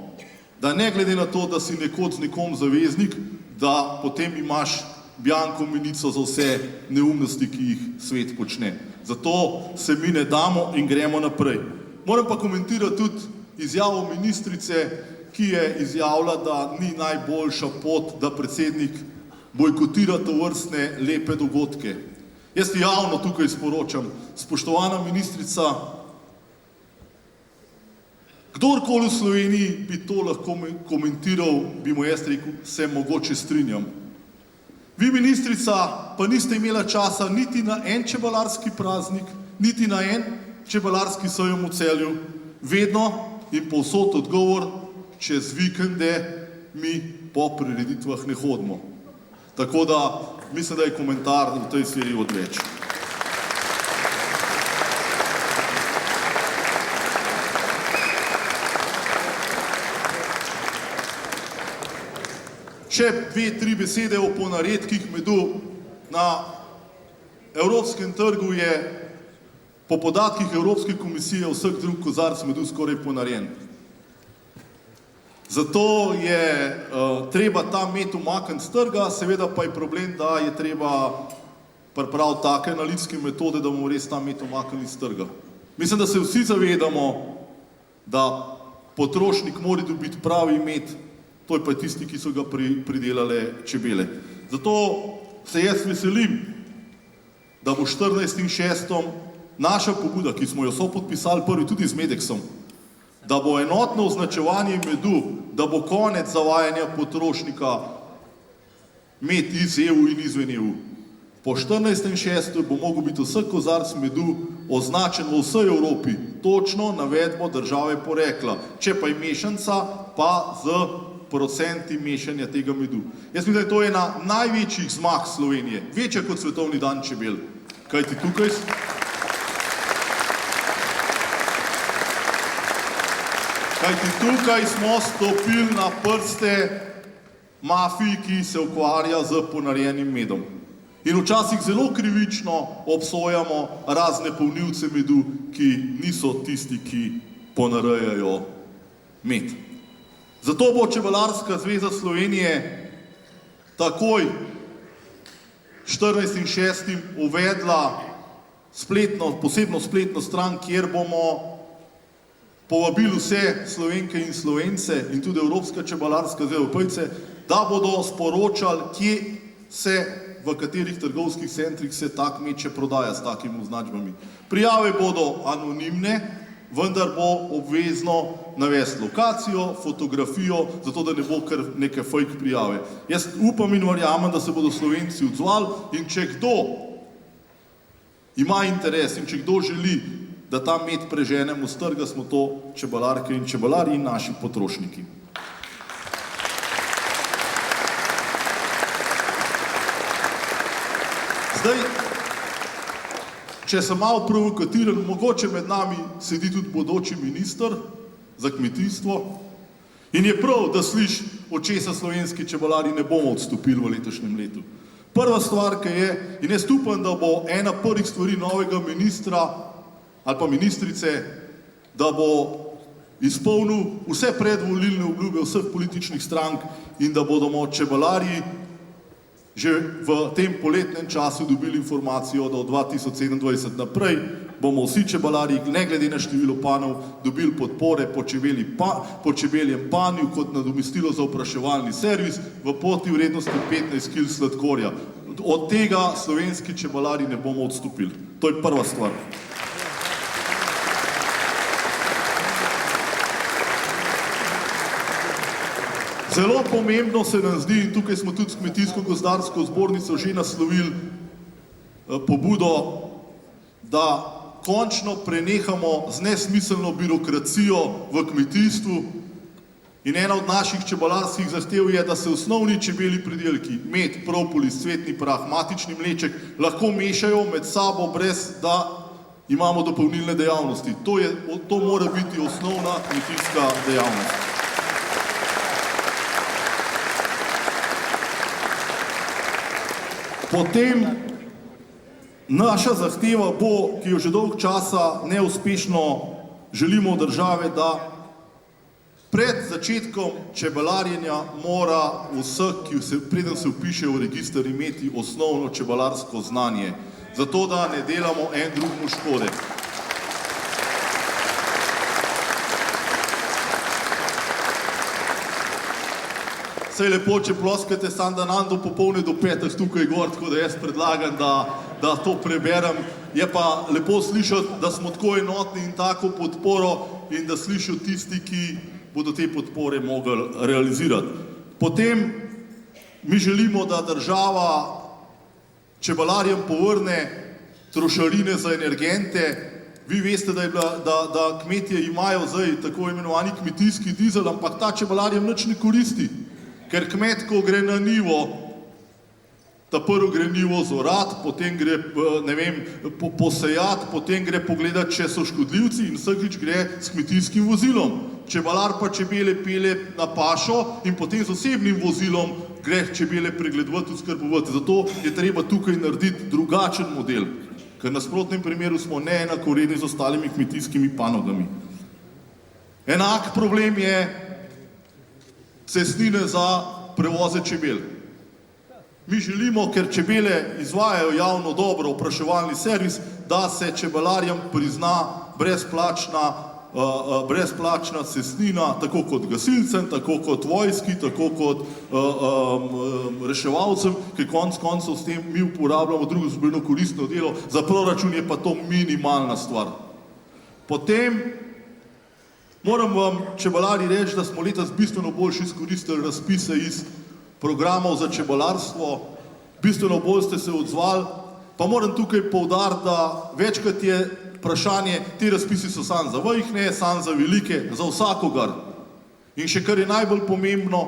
da ne glede na to, da si nekoč z nekom zaveznik, da potem imaš bianko menico za vse neumnosti, ki jih svet počne. Zato se mi ne damo in gremo naprej. Moram pa komentirati tudi izjavo ministrice, ki je izjavila, da ni najboljša pot, da predsednik bojkotira tovrstne lepe dogodke. Jaz ti javno tukaj sporočam, spoštovana ministrica, kdorkoli v Sloveniji bi to lahko komentiral, bi mu jaz rekel, se mogoče strinjam. Vi, ministrica, pa niste imela časa niti na en čebelarski praznik, niti na en čebelarski sejem v Celju. Vedno in povsod odgovor, čez vikende mi po prireditvah ne hodimo. Tako da mislim, da je komentar v tej seriji odveč. Še 2-3 besede o ponaredkih medu. Na evropskem trgu je po podatkih Evropske komisije vsak drug kozarec medu skoraj ponarejen. Zato je treba ta med umakniti s trga, seveda pa je problem, da je treba pripraviti take analitske metode, da bomo res ta med umaknili s trga. Mislim, da se vsi zavedamo, da potrošnik mora dobiti pravi med, to je pa tisti, ki so ga pridelale čebele. Zato se jaz veselim, da bo 14.6. naša pobuda, ki smo jo sopodpisali prvi tudi z Medeksom, da bo enotno označevanje medu, da bo konec zavajanja potrošnika med iz EU in izven EU. Po 14.6. bo mogel biti vsak kozarec medu označen v vsej Evropi, točno navedbo države porekla. Če pa je mešanca, pa z procenti mešanja tega medu. Jaz mislim, da je to ena največjih zmag Slovenije, večja kot Svetovni dan čebel. Kajti tukaj smo stopili na prste mafiji, ki se ukvarja z ponarejenim medom. In včasih zelo krivično obsojamo razne polnilce medu, ki niso tisti, ki ponarejajo med. Zato bo Čebelarska zveza Slovenije takoj 14.6. uvedla posebno spletno stran, kjer bomo povabili vse Slovenke in Slovence in tudi Evropska čebelarska zveza, da bodo sporočali, kje se, v katerih trgovskih centrih se tak med še prodaja s takimi označbami. Prijave bodo anonimne, vendar bo obvezno navesti lokacijo, fotografijo, zato da ne bo kar neke fake prijave. Jaz upam in verjamem, da se bodo Slovenci odzvali in če kdo ima interes in če kdo želi, da ta med preženemo s trga, smo to čebelarke in čebelari in naši potrošniki. Zdaj, če sem malo provokatiren, mogoče med nami sedi tudi bodoči minister za kmetijstvo in je prav, da sliši, od česa slovenski čebelari ne bomo odstopili v letošnjem letu. Prva stvar, ki je, in jaz upam, da bo ena prvih stvari novega ministra ali pa ministrice, da bo izpolnil vse predvolilne obljube vseh političnih strank in da bodo čebelari že v tem poletnem času dobili informacijo, da od 2027 naprej bomo vsi čebelari, ne glede na število panov, dobili podpore po čebeljem panju kot nadomestilo za opraševalni servis v poti vrednosti 15 kg sladkorja. Od tega slovenski čebelari ne bomo odstopili. To je prva stvar. Zelo pomembno se nam zdi, in tukaj smo tudi s Kmetijsko-gozdarsko zbornico že naslovili pobudo, da končno prenehamo z nesmiselno birokracijo v kmetijstvu. In ena od naših čebelarskih zahtev je, da se osnovni čebelji pridelki, med, propolis, cvetni prah, matični mleček, lahko mešajo med sabo, brez da imamo dopolnilne dejavnosti. To mora biti osnovna kmetijska dejavnost. Potem naša zahteva bo, ki jo že dolg časa neuspešno želimo od države, da pred začetkom čebelarjenja mora vseh, preden se vpiše v register, imeti osnovno čebelarsko znanje, zato da ne delamo en drugemu škode. Saj lepo, če ploskate, sam da nam do popolne do petih tukaj gor, tako da jaz predlagam, da to preberem. Je pa lepo slišati, da smo tako enotni in tako podporo in da slišijo tisti, ki bodo te podpore mogli realizirati. Potem mi želimo, da država čebelarjem povrne trošarine za energente. Vi veste, da kmetje imajo zdaj tako imenovani kmetijski dizel, ampak ta čebelarjem nič ne koristi. Ker kmet, ko gre na nivo, ta prvo gre nivo zorat, potem gre, ne vem, posejat, potem gre pogledat, če so škodljivci in vsakič gre s kmetijskim vozilom. Čebelar pa čebele pele na pašo in potem z osebnim vozilom gre čebele pregledovati, oskrbovati. Zato je treba tukaj narediti drugačen model, ker v nasprotnem primeru smo neenakovredni z ostalimi kmetijskimi panogami. Enak problem je cestnine za prevoze čebel. Mi želimo, ker čebele izvajajo javno dobro opraševalni servis, da se čebelarjem prizna brezplačna cestnina, tako kot gasilcem, tako kot vojski, tako kot reševalcem, ki konec koncev s tem mi uporabljamo družbeno koristno delo, za proračun je pa to minimalna stvar. Potem moram vam, čebelari, reči, da smo letos bistveno boljše izkoristili razpise iz programov za čebelarstvo, bistveno bolj ste se odzvali, pa moram tukaj poudariti, da večkrat je vprašanje, ti razpisi so samo za majhne, samo za velike, za vsakogar. In še kar je najbolj pomembno,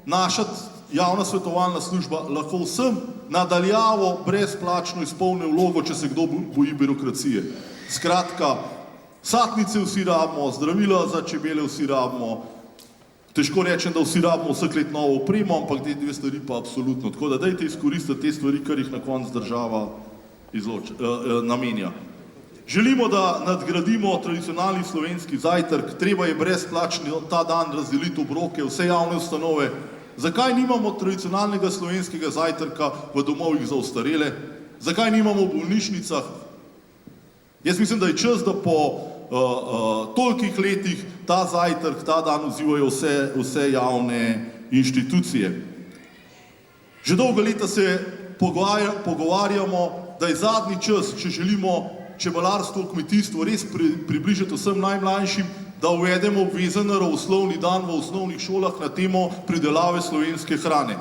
naša javna svetovalna služba lahko vsem nadaljavo brezplačno izpolni vlogo, če se kdo boji birokracije. Skratka, satnice vsi rabimo, zdravila za čebele vsi rabimo. Težko rečem, da vsi rabimo vsak let novo opremo, ampak te dve stvari pa absolutno. Tako da dajte izkoristiti te stvari, kar jih na koncu država namenja. Želimo, da nadgradimo tradicionalni slovenski zajtrk, treba je brezplačni ta dan razdeliti obroke, vse javne ustanove. Zakaj nimamo tradicionalnega slovenskega zajtrka v domovih za ostarele? Zakaj nimamo v bolnišnicah? Jaz mislim, da je čas, da po tolikih letih ta zajtrk, ta dan odzivajo vse javne inštitucije. Že dolgo leta se pogovarjamo, da je zadnji čas, če želimo čebelarstvo, kmetijstvo res približati vsem najmlajšim, da uvedemo obvezen naravoslovni dan v osnovnih šolah na temo pridelave slovenske hrane.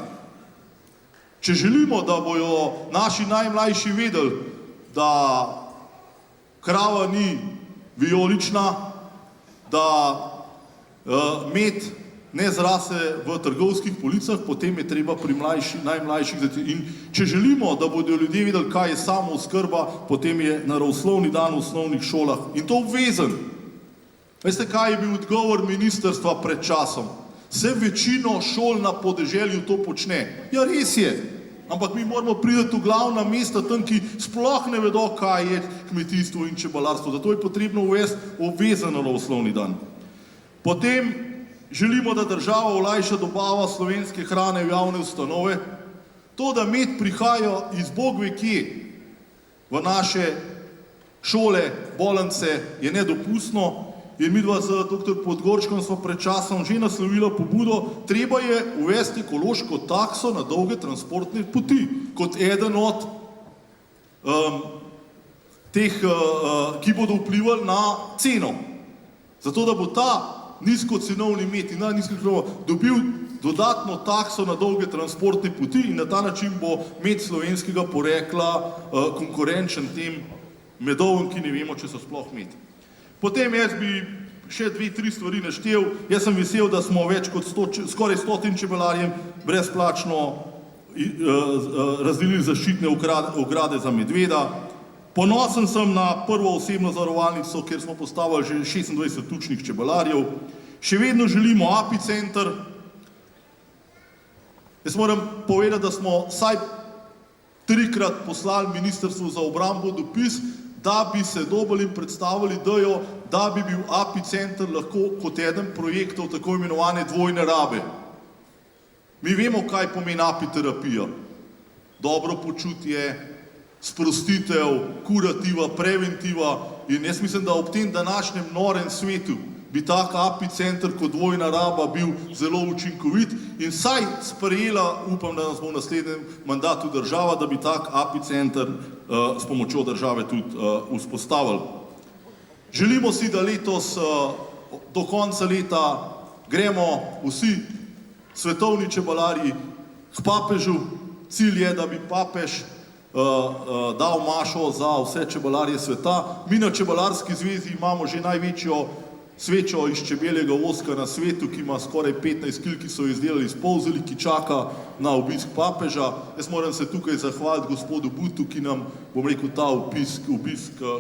Če želimo, da bojo naši najmlajši vedeli, da krava ni vijolična, da med ne zrase v trgovskih policah, potem je treba pri najmlajših zati. In če želimo, da bodo ljudje videli, kaj je samooskrba, potem je naravoslovni dan v osnovnih šolah. In to obvezen. Veste, kaj je bil odgovor ministrstva pred časom? Se večino šol na podeželju to počne. Ja, res je. Ampak mi moramo priti v glavna mesta, tam, ki sploh ne vedo, kaj je kmetijstvo in čebelarstvo. Zato je potrebno uvesti obvezen naravoslovni dan. Potem želimo, da država olajša dobavo slovenske hrane v javne ustanove. To, da med prihaja iz Bog ve kje v naše šole, bolnice, je nedopustno. In midva z dr. Podgorškom sva pred časom že naslovila pobudo, treba je uvesti ekološko takso na dolge transportne poti, kot eden od teh, ki bodo vplivali na ceno. Zato, da bo ta nizkocenovni med in dobil dodatno takso na dolge transportne poti in na ta način bo med slovenskega porekla konkurenčen tem medovem, ki ne vemo, če so sploh med. Potem jaz bi še 2-3 stvari naštel. Jaz sem vesel, da smo več kot skoraj 100 čebelarjem brezplačno razdelili zaščitne ograde za medveda. Ponosen sem na prvo osebno zavarovalnico, kjer smo postavili že 26 učnih čebelarjev. Še vedno želimo apicenter. Jaz moram povedati, da smo vsaj 3-krat poslali Ministrstvu za obrambo dopis, da bi se dobili in predstavili idejo, da bi bil apicenter lahko kot eden projektov tako imenovane dvojne rabe. Mi vemo, kaj pomeni apiterapija. Dobro počutje, sprostitev, kurativa, preventiva in jaz mislim, da ob tem današnjem norem svetu bi tak apicenter kot dvojna raba bil zelo učinkovit in saj sprejela, upam, da nas bo v naslednjem mandatu država, da bi tak apicenter s pomočjo države tudi vzpostavili. Želimo si, da letos do konca leta gremo vsi svetovni čebelarji k papežu. Cilj je, da bi papež dal mašo za vse čebelarje sveta. Mi na Čebelarski zvezi imamo že največjo svečo iz čebeljega voska na svetu, ki ima skoraj 15 kil, ki so jo izdelali iz Polzeli, ki čaka na obisk papeža. Jaz moram se tukaj zahvaliti gospodu Butu, ki nam, bom rekel, ta obisk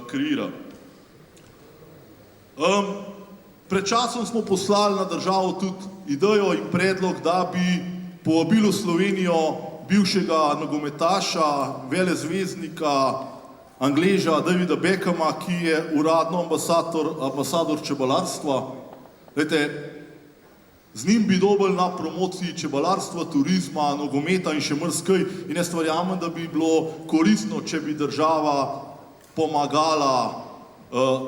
kreira. Pred časom smo poslali na državo tudi idejo in predlog, da bi povabili v Slovenijo bivšega nogometaša, velezvezdnika, Angleža Davida Beckhama, ki je uradno ambasador čebelarstva. Glejte, z njim bi dobili na promociji čebelarstva, turizma, nogometa in še marsikaj. In jaz verjamem, da bi bilo koristno, če bi država pomagala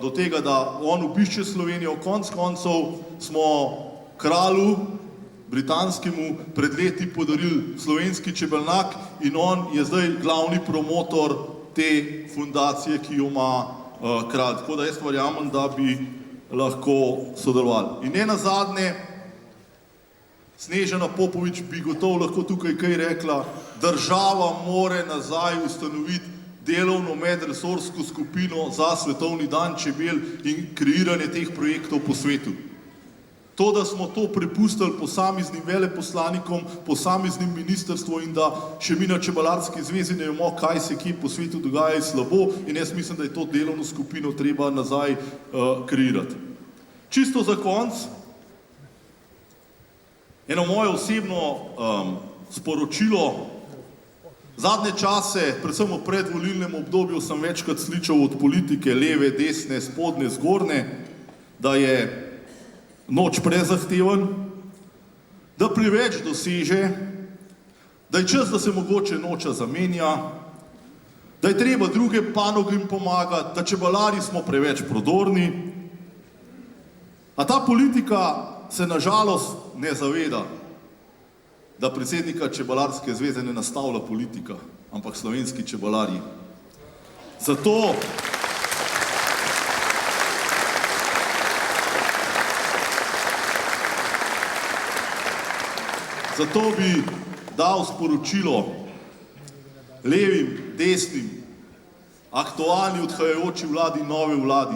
do tega, da on obišče Slovenijo. Konec koncev smo kralju britanskemu pred leti podarili slovenski čebelnjak in on je zdaj glavni promotor te fundacije, ki jo ima kralj. Tako da jaz verjamem, da bi lahko sodelovali. In ne nazadnje, Snežana Popovič bi gotovo lahko tukaj kaj rekla, država more nazaj ustanoviti delovno medresorsko skupino za svetovni dan čebel in kreiranje teh projektov po svetu. To, da smo to prepustili posameznim veleposlanikom, posameznim ministrstvom in da še mi na Čebelarski zvezi ne vemo, kaj se kje po svetu dogaja, je slabo in jaz mislim, da je to delovno skupino treba nazaj kreirati. Čisto za konec, eno moje osebno sporočilo. Zadnje čase, predvsem v predvolilnem obdobju, sem večkrat slišal od politike, leve, desne, spodne, zgornje, da je noč prezahteven, da preveč doseže, da je čas, da se mogoče noča zamenja, da je treba druge panogim pomagati, da čebelarji smo preveč prodorni. A ta politika se nažalost ne zaveda, da predsednika Čebelarske zveze ne nastavlja politika, ampak slovenski čebelarji. Zato bi dal sporočilo levim, desnim, aktualni odhajajoči vladi, novi vladi.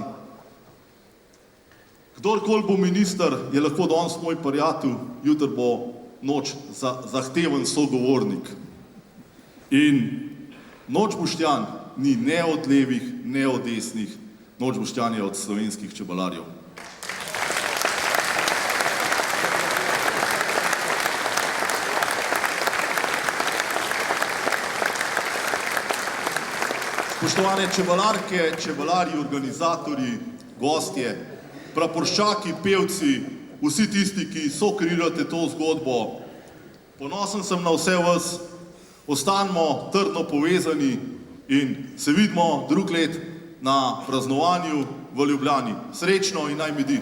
Kdorkoli bo minister, je lahko danes moj prijatelj, jutri bo noč zahteven sogovornik. In noč Boštjan ni ne od levih, ne od desnih, noč Boštjan je od slovenskih čebelarjev. Spoštovane čebelarke, čebelarji, organizatorji, gostje, praporščaki, pevci, vsi tisti, ki sokreirate to zgodbo. Ponosen sem na vse vas, ostanimo trdno povezani in se vidimo drug let na praznovanju v Ljubljani. Srečno in naj medi.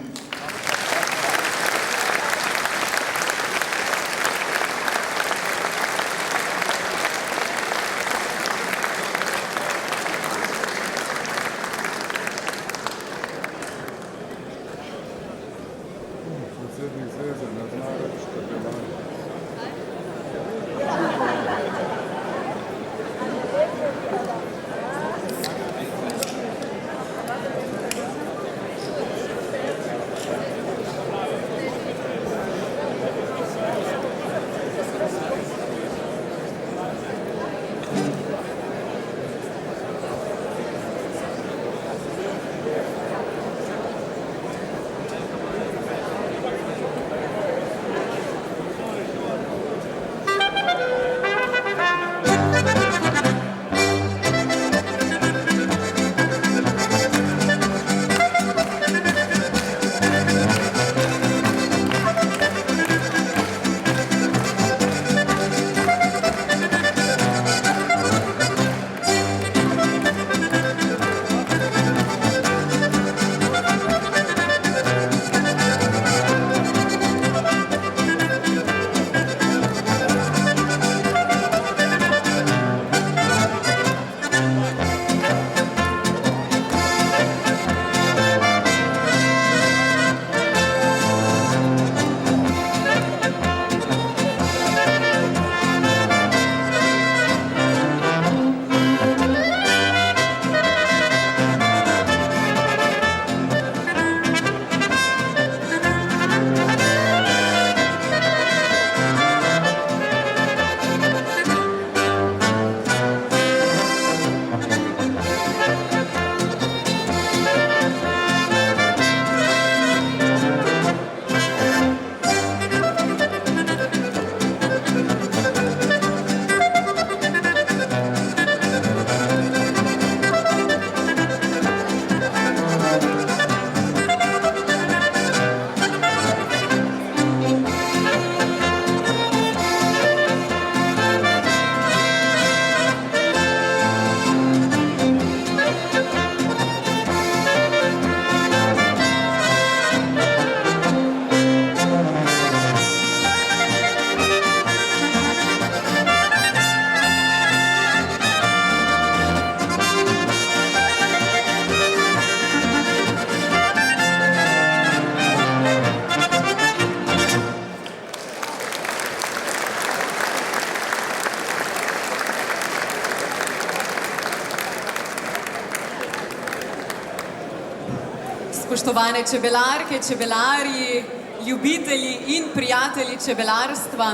Spoštovane čebelarke, čebelarji, ljubitelji in prijatelji čebelarstva,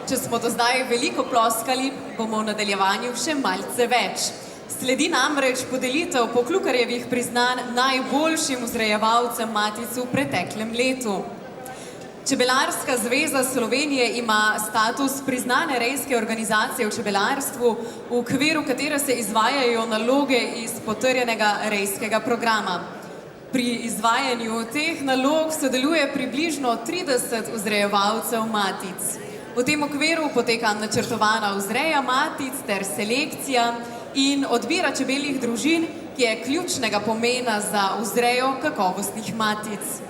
če smo do zdaj veliko ploskali, bomo v nadaljevanju še malce več. Sledi namreč podelitev Poklukarjevih priznanj najboljšim vzrejevalcem matic v preteklem letu. Čebelarska zveza Slovenije ima status priznane rejske organizacije v čebelarstvu, v okviru katere se izvajajo naloge iz potrjenega rejskega programa. Pri izvajanju teh nalog sodeluje približno 30 vzrejevalcev matic. V tem okviru poteka načrtovana vzreja matic ter selekcija in odbira čebeljih družin, ki je ključnega pomena za vzrejo kakovostnih matic.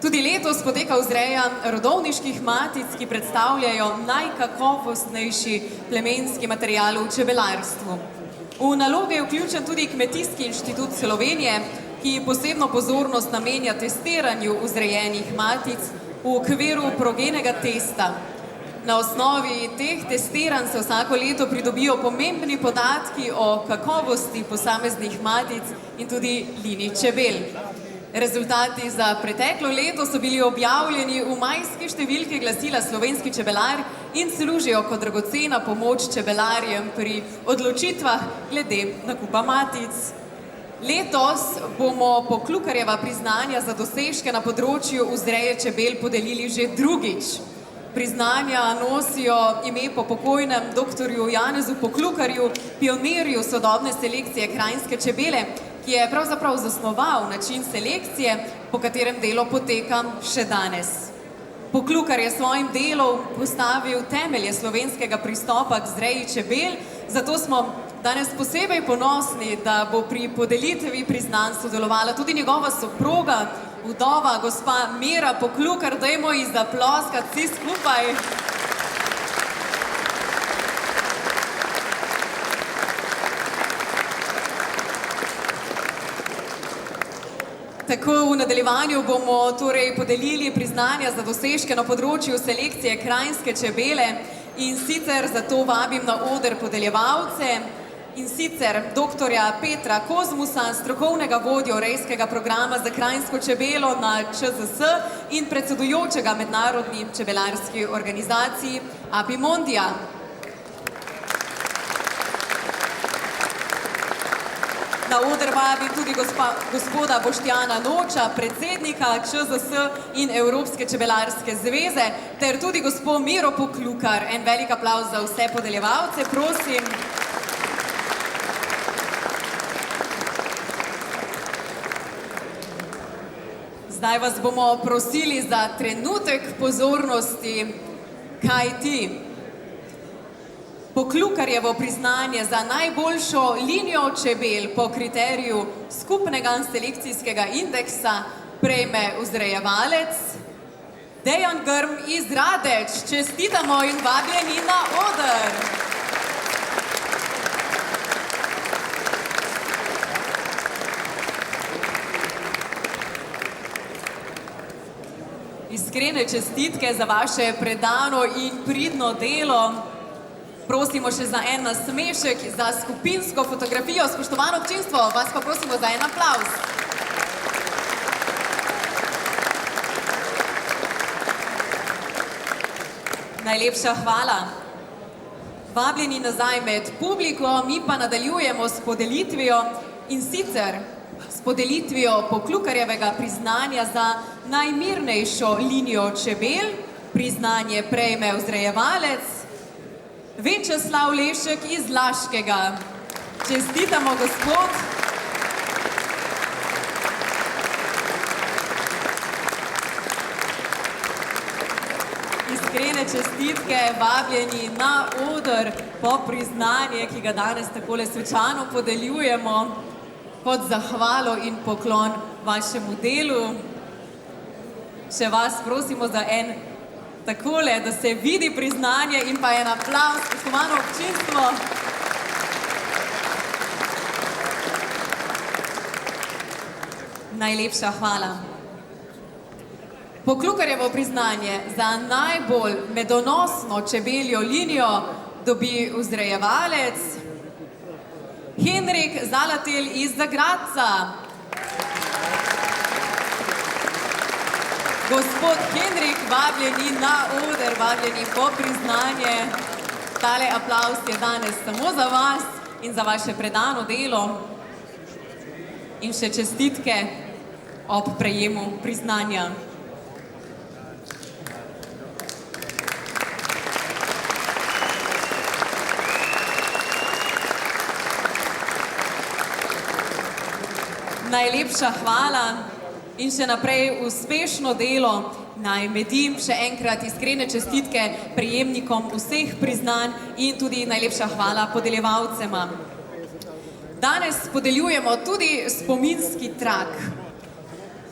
Tudi letos poteka vzreja rodovniških matic, ki predstavljajo najkakovostnejši plemenski material v čebelarstvu. V naloge je vključen tudi Kmetijski inštitut Slovenije, ki posebno pozornost namenja testiranju vzrejenih matic v okviru progenega testa. Na osnovi teh testiranj se vsako leto pridobijo pomembni podatki o kakovosti posameznih matic in tudi linij čebel. Rezultati za preteklo leto so bili objavljeni v majski številki glasila Slovenski čebelar in služijo kot dragocena pomoč čebelarjem pri odločitvah glede nakupa matic. Letos bomo Poklukarjeva priznanja za dosežke na področju vzreje čebel podelili že drugič. Priznanja nosijo ime po pokojnem doktorju Janezu Poklukarju, pionirju sodobne selekcije kranjske čebele, ki je pravzaprav zasnoval način selekcije, po katerem delo poteka še danes. Poklukar je s svojim delom postavil temelje slovenskega pristopa k vzreji čebel, zato smo danes posebej ponosni, da bo pri podelitvi priznanj sodelovala tudi njegova soproga, vdova, gospa Mira Poklukar. Dajmo ji zaploskati vsi skupaj. Tako v nadaljevanju bomo torej podelili priznanja za dosežke na področju selekcije kranjske čebele in sicer zato vabim na oder podeljevalce in sicer doktorja Petra Kozmusa, strokovnega vodjo rejskega programa za kranjsko čebelo na ČZS in predsedujočega mednarodni čebelarski organizaciji Apimondija. Na oder vabim tudi gospoda Boštjana Noča, predsednika ČZS in Evropske čebelarske zveze, ter tudi gospo Miro Poklukar. En velik aplavz za vse podeljevalce, prosim. Zdaj vas bomo prosili za trenutek pozornosti, kajti Poklukarjevo priznanje za najboljšo linijo čebel po kriteriju skupnega selekcijskega indeksa prejme vzrejevalec Dejan Grm iz Radeč. Čestitamo in vabljeni na oder. Iskrene čestitke za vaše predano in pridno delo. Prosimo še za en nasmešek, za skupinsko fotografijo. Spoštovano občinstvo, vas pa prosimo za en aplavz. Najlepša hvala. Vabljeni nazaj med publiko, mi pa nadaljujemo s podelitvijo in sicer s podelitvijo Poklukarjevega priznanja za najmirnejšo linijo čebel. Priznanje prejme vzrejevalec Venčeslav Lešek iz Laškega. Čestitamo, gospod. Iskrene čestitke, vabljeni na oder po priznanje, ki ga danes takole svečano podeljujemo kot zahvalo in poklon vašemu delu. Še vas prosimo za en takole, da se vidi priznanje in pa en aplavz, spoštovano občinstvo. Najlepša hvala. Poklukarjevo priznanje za najbolj medonosno čebeljo linijo dobi vzrejevalec Henrik Zalatelj iz Zagradca. Gospod Henrik, vabljeni na oder, vabljeni po priznanje. Tale aplavz je danes samo za vas in za vaše predano delo. In še čestitke ob prejemu priznanja. najlepša hvala in še naprej uspešno delo. Naj medim še enkrat iskrene čestitke prejemnikom vseh priznanj in tudi najlepša hvala podeljevalcema. Danes podeljujemo tudi spominski trak.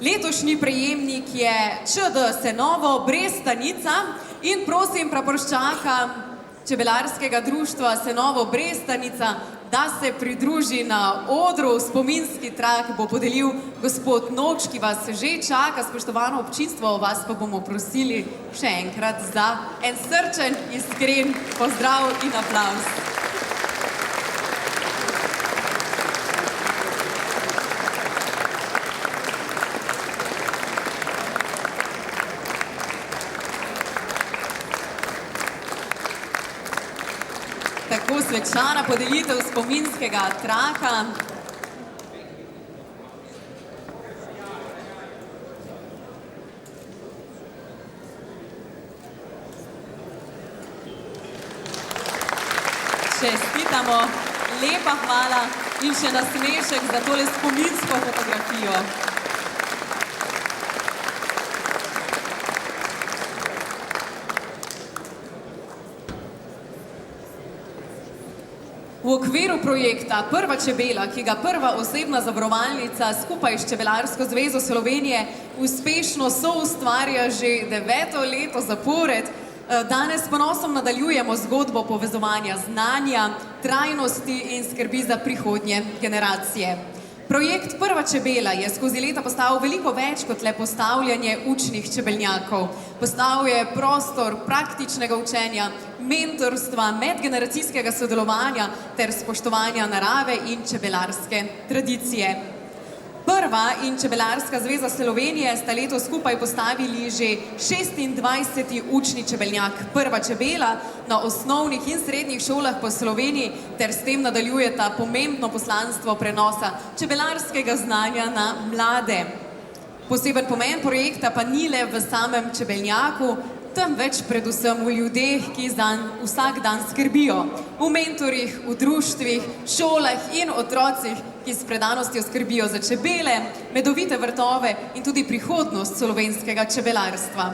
Letošnji prejemnik je ČD Senovo Brestanica in prosim praporščaka Čebelarskega društva Senovo Brestanica, da se pridruži na odru. Spominski trak bo podelil gospod Noč, ki vas že čaka. Spoštovano občinstvo, vas pa bomo prosili še enkrat za en srčen, iskren pozdrav in aplavz. Tako svečana podelitev spominskega traka. Čestitamo, lepa hvala in še nasmešek za tole spominsko fotografijo. V okviru projekta Prva čebela, ki ga Prva osebna zavarovalnica skupaj s Čebelarsko zvezo Slovenije uspešno soustvarja že 9. leto zapored, danes s ponosom nadaljujemo zgodbo povezovanja znanja, trajnosti in skrbi za prihodnje generacije. Projekt Prva čebela je skozi leta postal veliko več kot le postavljanje učnih čebelnjakov. Postal je prostor praktičnega učenja, mentorstva, medgeneracijskega sodelovanja ter spoštovanja narave in čebelarske tradicije. Prva in Čebelarska zveza Slovenije sta letos skupaj postavili že 26. učni čebeljak Prva čebela na osnovnih in srednjih šolah po Sloveniji ter s tem nadaljujeta pomembno poslanstvo prenosa čebelarskega znanja na mlade. Poseben pomen projekta pa ni le v samem čebeljaku, temveč predvsem v ljudeh, ki zanj vsak dan skrbijo. V mentorjih, v društvih, šolah in otrocih, ki s predanostjo skrbijo za čebele, medovite vrtove in tudi prihodnost slovenskega čebelarstva.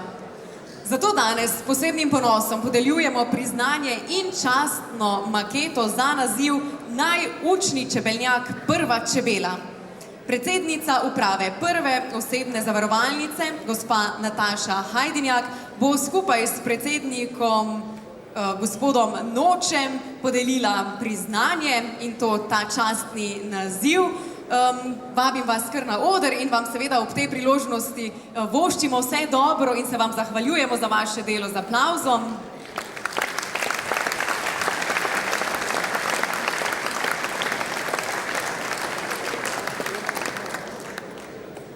Zato danes s posebnim ponosom podeljujemo priznanje in častno maketo za naziv Najučni čebeljak Prva čebela. Predsednica uprave Prve osebne zavarovalnice, gospa Nataša Hajdinjak, bo skupaj s predsednikom gospodom Nočem podelila priznanje in to ta častni naziv. Vabim vas kar na oder in vam seveda ob tej priložnosti voščimo vse dobro in se vam zahvaljujemo za vaše delo z aplavzom.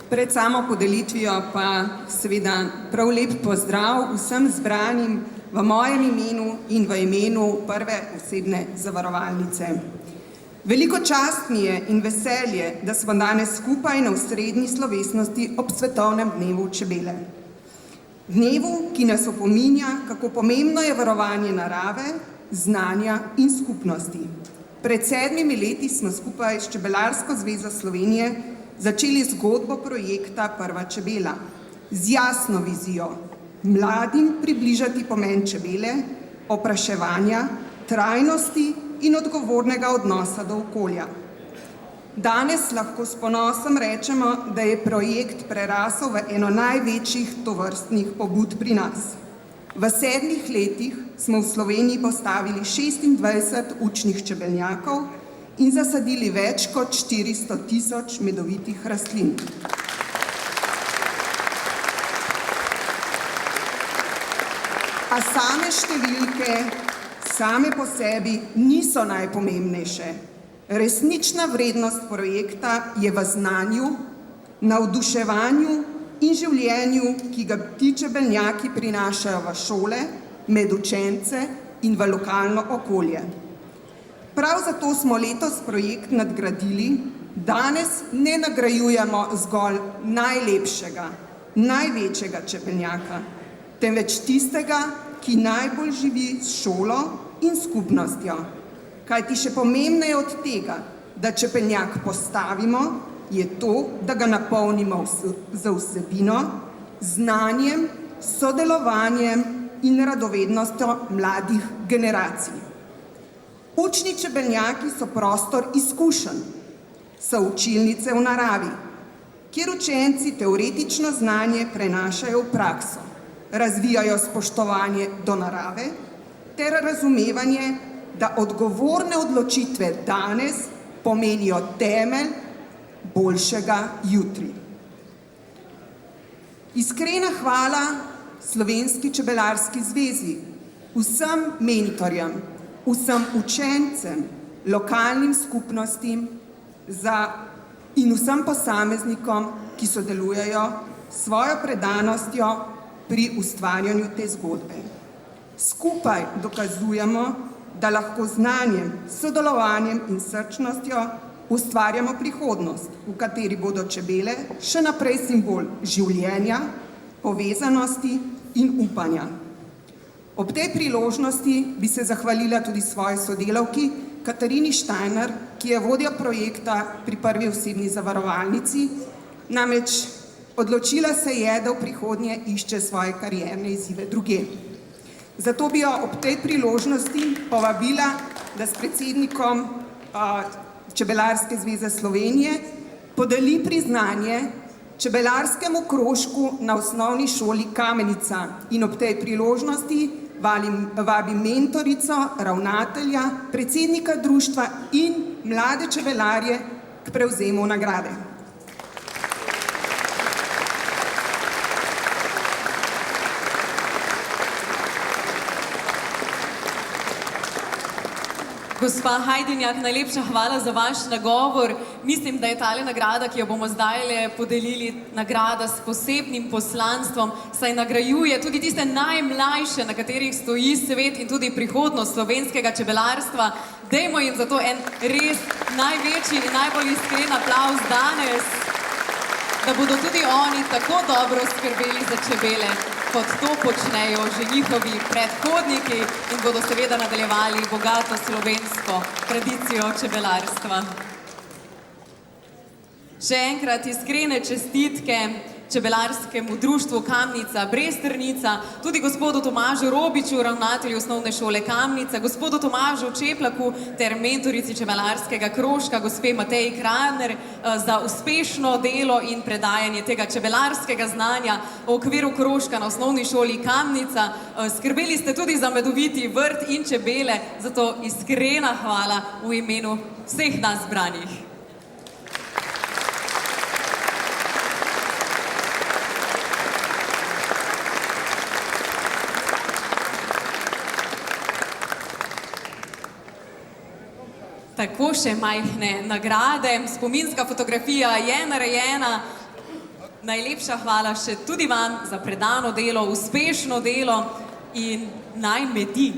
Pred samo podelitvijo pa seveda prav lep pozdrav vsem zbranim v mojem imenu in v imenu Prve osebne zavarovalnice. Veliko čast mi je in veselje, da smo danes skupaj na osrednji slovesnosti ob Svetovnem dnevu čebele. Dnevu, ki nas opominja, kako pomembno je varovanje narave, znanja in skupnosti. Pred 7 leti smo skupaj s Čebelarsko zvezo Slovenije začeli zgodbo projekta Prva čebela z jasno vizijo mladim približati pomen čebele, opraševanja, trajnosti in odgovornega odnosa do okolja. Danes lahko s ponosom rečemo, da je projekt prerasel v eno največjih tovrstnih pobud pri nas. V 7 letih smo v Sloveniji postavili 26 učnih čebeljakov in zasadili več kot 400 000 medovitih rastlin. A same številke, same po sebi niso najpomembnejše. Resnična vrednost projekta je v znanju, navduševanju in življenju, ki ga ti čebeljaki prinašajo v šole, med učence in v lokalno okolje. Prav zato smo letos projekt nadgradili, danes ne nagrajujemo zgolj najlepšega, največjega čebeljaka, temveč tistega, ki najbolj živi s šolo in skupnostjo. Kajti še pomembneje od tega, da čebeljak postavimo, je to, da ga napolnimo z vsebino, znanjem, sodelovanjem in radovednostjo mladih generacij. Učni čebelnjaki so prostor izkušenj, so učilnice v naravi, kjer učenci teoretično znanje prenašajo v prakso, razvijajo spoštovanje do narave ter razumevanje, da odgovorne odločitve danes pomenijo temelj boljšega jutri. Iskrena hvala Slovenski čebelarski zvezi, vsem mentorjem, vsem učencem, lokalnim skupnostim in vsem posameznikom, ki sodelujejo s svojo predanostjo pri ustvarjanju te zgodbe. Skupaj dokazujemo, da lahko znanjem, sodelovanjem in srčnostjo ustvarjamo prihodnost, v kateri bodo čebele še naprej simbol življenja, povezanosti in upanja. Ob tej priložnosti bi se zahvalila tudi svoji sodelavki Katarini Štajner, ki je vodja projekta pri prvi osebni zavarovalnici, namreč odločila se je, da v prihodnje išče svoje karierne izzive drugje. Zato bi jo ob tej priložnosti povabila, da s predsednikom Čebelarske zveze Slovenije podeli priznanje čebelarskemu krožku na osnovni šoli Kamenica in ob tej priložnosti vabim mentorico, ravnatelja, predsednika društva in mlade čebelarje k prevzemu nagrade. Gospa Hajdinjak, najlepša hvala za vaš nagovor. Mislim, da je tale nagrada, ki jo bomo zdaj podelili, nagrada s posebnim poslanstvom, saj nagrajuje tudi tiste najmlajše, na katerih stoji svet in tudi prihodnost slovenskega čebelarstva. Dajmo jim zato en res največji in najbolj iskren aplavz danes, da bodo tudi oni tako dobro skrbeli za čebele, kot to počnejo že njihovi predhodniki in bodo seveda nadaljevali bogato slovensko tradicijo čebelarstva. Še enkrat iskrene čestitke Čebelarskemu društvu Kamnica Bresternica, tudi gospodu Tomažu Robiču, ravnatelju osnovne šole Kamnica, gospodu Tomažu Čeplaku ter mentorici čebelarskega krožka, gospe Mateji Kraner, za uspešno delo in predajanje tega čebelarskega znanja v okviru krožka na osnovni šoli Kamnica. Skrbeli ste tudi za medoviti vrt in čebele, zato iskrena hvala v imenu vseh nas zbranih. Tako še majhne nagrade, spominska fotografija je narejena. Najlepša hvala še tudi vam za predano delo, uspešno delo in naj medi.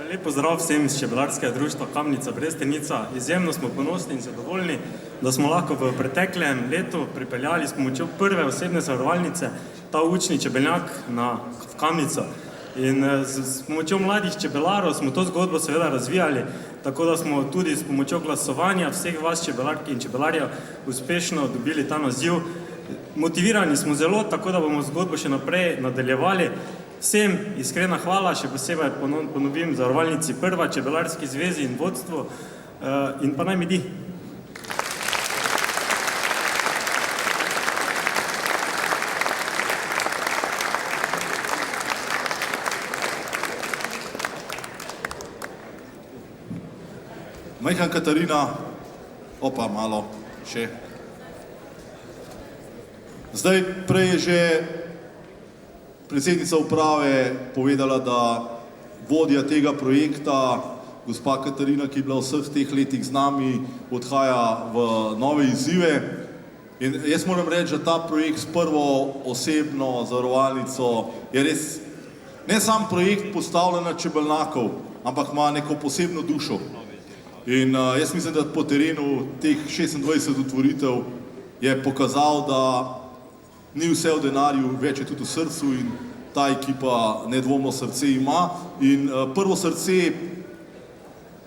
Lep pozdrav vsem iz Čebelarskega društva Kamnica Bresternica. Izjemno smo ponosni in zadovoljni, da smo lahko v preteklem letu pripeljali s pomočjo prve osebne zavarovalnice ta učni čebeljak v Kamnico. In s pomočjo mladih čebelarov smo to zgodbo seveda razvijali, tako da smo tudi s pomočjo glasovanja vseh vas čebelark in čebelarjev uspešno dobili ta naziv. Motivirani smo zelo, tako da bomo zgodbo še naprej nadaljevali. Vsem iskrena hvala, še posebej ponovim zavarovalnici Prva, Čebelarski zvezi in vodstvu in pa naj medi. Majhan Katarina, opa, malo še. Zdaj, prej je že predsednica uprave povedala, da vodja tega projekta, gospa Katarina, ki je bila vseh teh letih z nami, odhaja v nove izzive. In jaz moram reči, da ta projekt s prvo osebno zavarovalnico je res ne sam projekt postavljanja čebelnjakov, ampak ima neko posebno dušo. In jaz mislim, da po terenu teh 26 otvoritev je pokazal, da ni vse v denarju, več je tudi v srcu in ta ekipa nedvomno srce ima. In prvo srce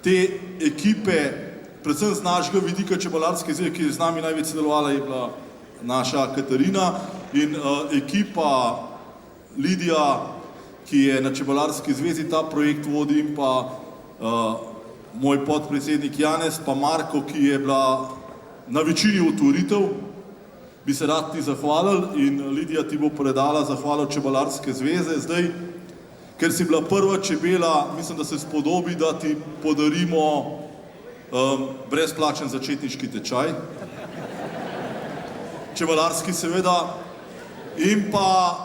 te ekipe, predvsem z našega vidika Čebelarske zveze, ki je z nami največ sodelovala, je bila naša Katarina in ekipa Lidija, ki je na Čebelarski zvezi ta projekt vodi, in pa moj podpredsednik Janez, pa Marko, ki je bila na večini otvoritev, bi se rad ti zahvalil in Lidija ti bo predala zahvalo Čebelarske zveze. Zdaj, ker si bila prva čebela, mislim, da se spodobi, da ti podarimo brezplačen začetniški tečaj. Čebelarski seveda. In pa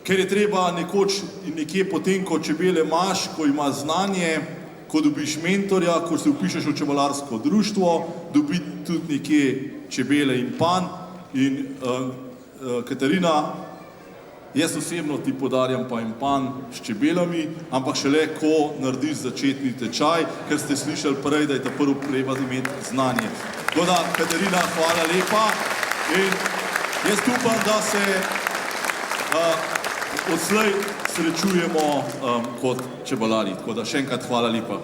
ker je treba nekoč in nekje potem, ko čebele imaš, ko imaš znanje, ko dobiš mentorja, ko se vpišeš v čebelarsko društvo, dobiti tudi nekje čebele in panj. In Katarina, jaz osebno ti podarjam pa in panj s čebelami, ampak šele, ko narediš začetni tečaj, ker ste slišali prej, da je ta prvo treba imeti znanje. Tako da, Katarina, hvala lepa in jaz upam, da se odslej srečujemo kot čebelari. Tako da še enkrat hvala lepa.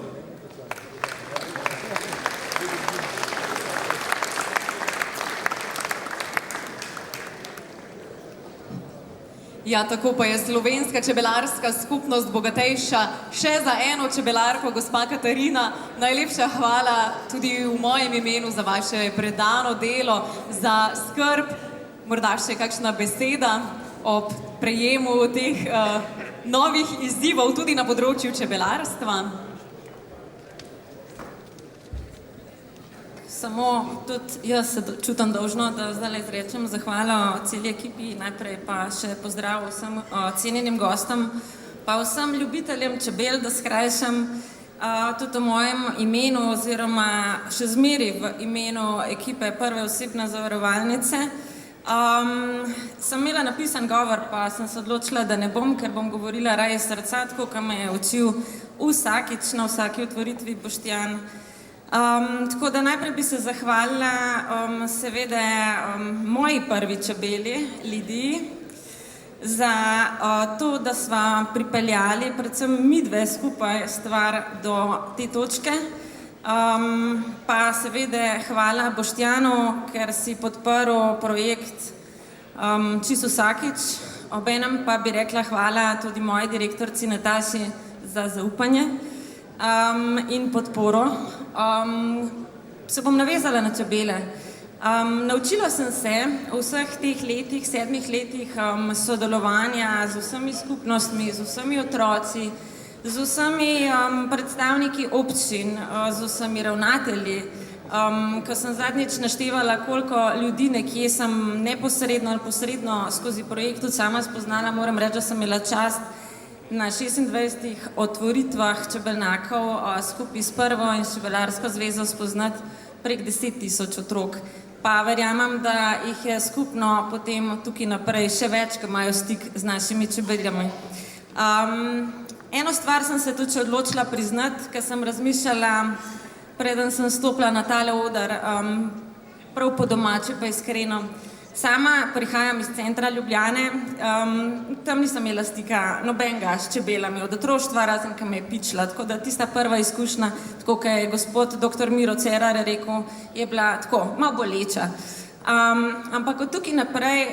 Ja, tako pa je slovenska čebelarska skupnost bogatejša še za eno čebelarko, gospa Katarina. Najlepša hvala tudi v mojem imenu za vaše predano delo, za skrb. Morda še kakšna beseda ob prejemu teh novih izzivov tudi na področju čebelarstva. Samo tudi jaz se čutim dolžno, da zdaj izrečem zahvalo celi ekipi, najprej pa še pozdrav vsem cenjenim gostom, pa vsem ljubiteljem čebel, da skrajšam tudi v mojem imenu oziroma še zmeri v imenu ekipe Prve osebne zavarovalnice. Sem imela napisan govor, pa sem se odločila, da ne bom, ker bom govorila raje iz srca, tako kot me je učil vsakič na vsaki otvoritvi Boštjan. Tako da najprej bi se zahvalila seveda moji prvi čebeli, Lidiji, za to, da sva pripeljali predvsem midve skupaj stvar do te točke. Pa seveda hvala Boštjanu, ker si podprl projekt čisto vsakič. Obenem pa bi rekla hvala tudi moji direktorici Nataši za zaupanje in podporo. Se bom navezala na čebele. Naučila sem se v vseh teh letih, 7 letih sodelovanja z vsemi skupnostmi, z vsemi otroci, z vsemi predstavniki občin, z vsemi ravnatelji. Ko sem zadnjič naštevala, koliko ljudi nekje sem neposredno ali posredno skozi projekt tudi sama spoznala, moram reči, da sem imela čast na 26 otvoritvah čebelnjakov skupaj s Prvo in Čebelarsko zvezo spoznati prek 10.000 otrok. Pa verjamem, da jih je skupno potem tukaj naprej še več, ki imajo stik z našimi čebeljami. Eno stvar sem se tudi odločila priznati, ker sem razmišljala, preden sem stopila na tale oder, prav po domače pa iskreno. Sama prihajam iz centra Ljubljane, tam nisem imela stika nobenega s čebelami od otroštva, razen ki me je pičila, tako da tista prva izkušnja, tako kot je gospod dr. Miro Cerar rekel, je bila tako, malo boleča. Ampak od tukaj naprej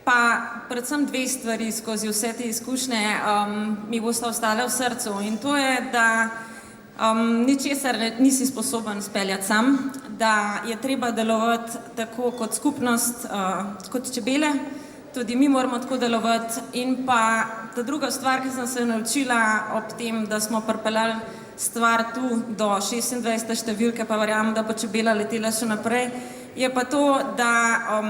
pa predvsem 2 stvari skozi vse te izkušnje mi bosta ostale v srcu in to je, da ničesar nisi sposoben speljati sam, da je treba delovati tako kot skupnost, kot čebele, tudi mi moramo tako delovati in pa ta druga stvar, ki sem se naučila ob tem, da smo pripeljali stvar tu do 26. številke, pa verjamem, da bo čebela letela še naprej, je pa to, da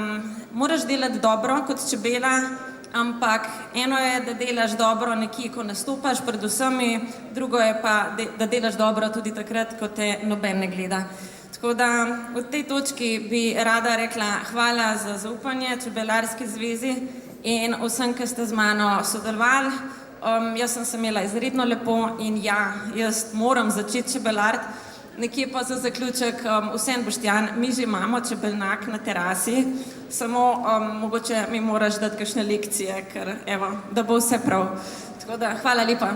moraš delati dobro kot čebela, ampak eno je, da delaš dobro nekje, ko nastopaš pred vsemi, drugo je pa, da delaš dobro tudi takrat, ko te noben ne gleda. Tako da v tej točki bi rada rekla hvala za zaupanje Čebelarski zvezi in vsem, ki ste z mano sodelovali. Jaz sem se imela izredno lepo in ja, jaz moram začeti čebelariti. Nekje pa za zaključek, vsem Boštjan, mi že imamo čebelnjak na terasi, samo mogoče mi moraš dati kakšne lekcije, ker evo, da bo vse prav. Tako da, hvala lepa.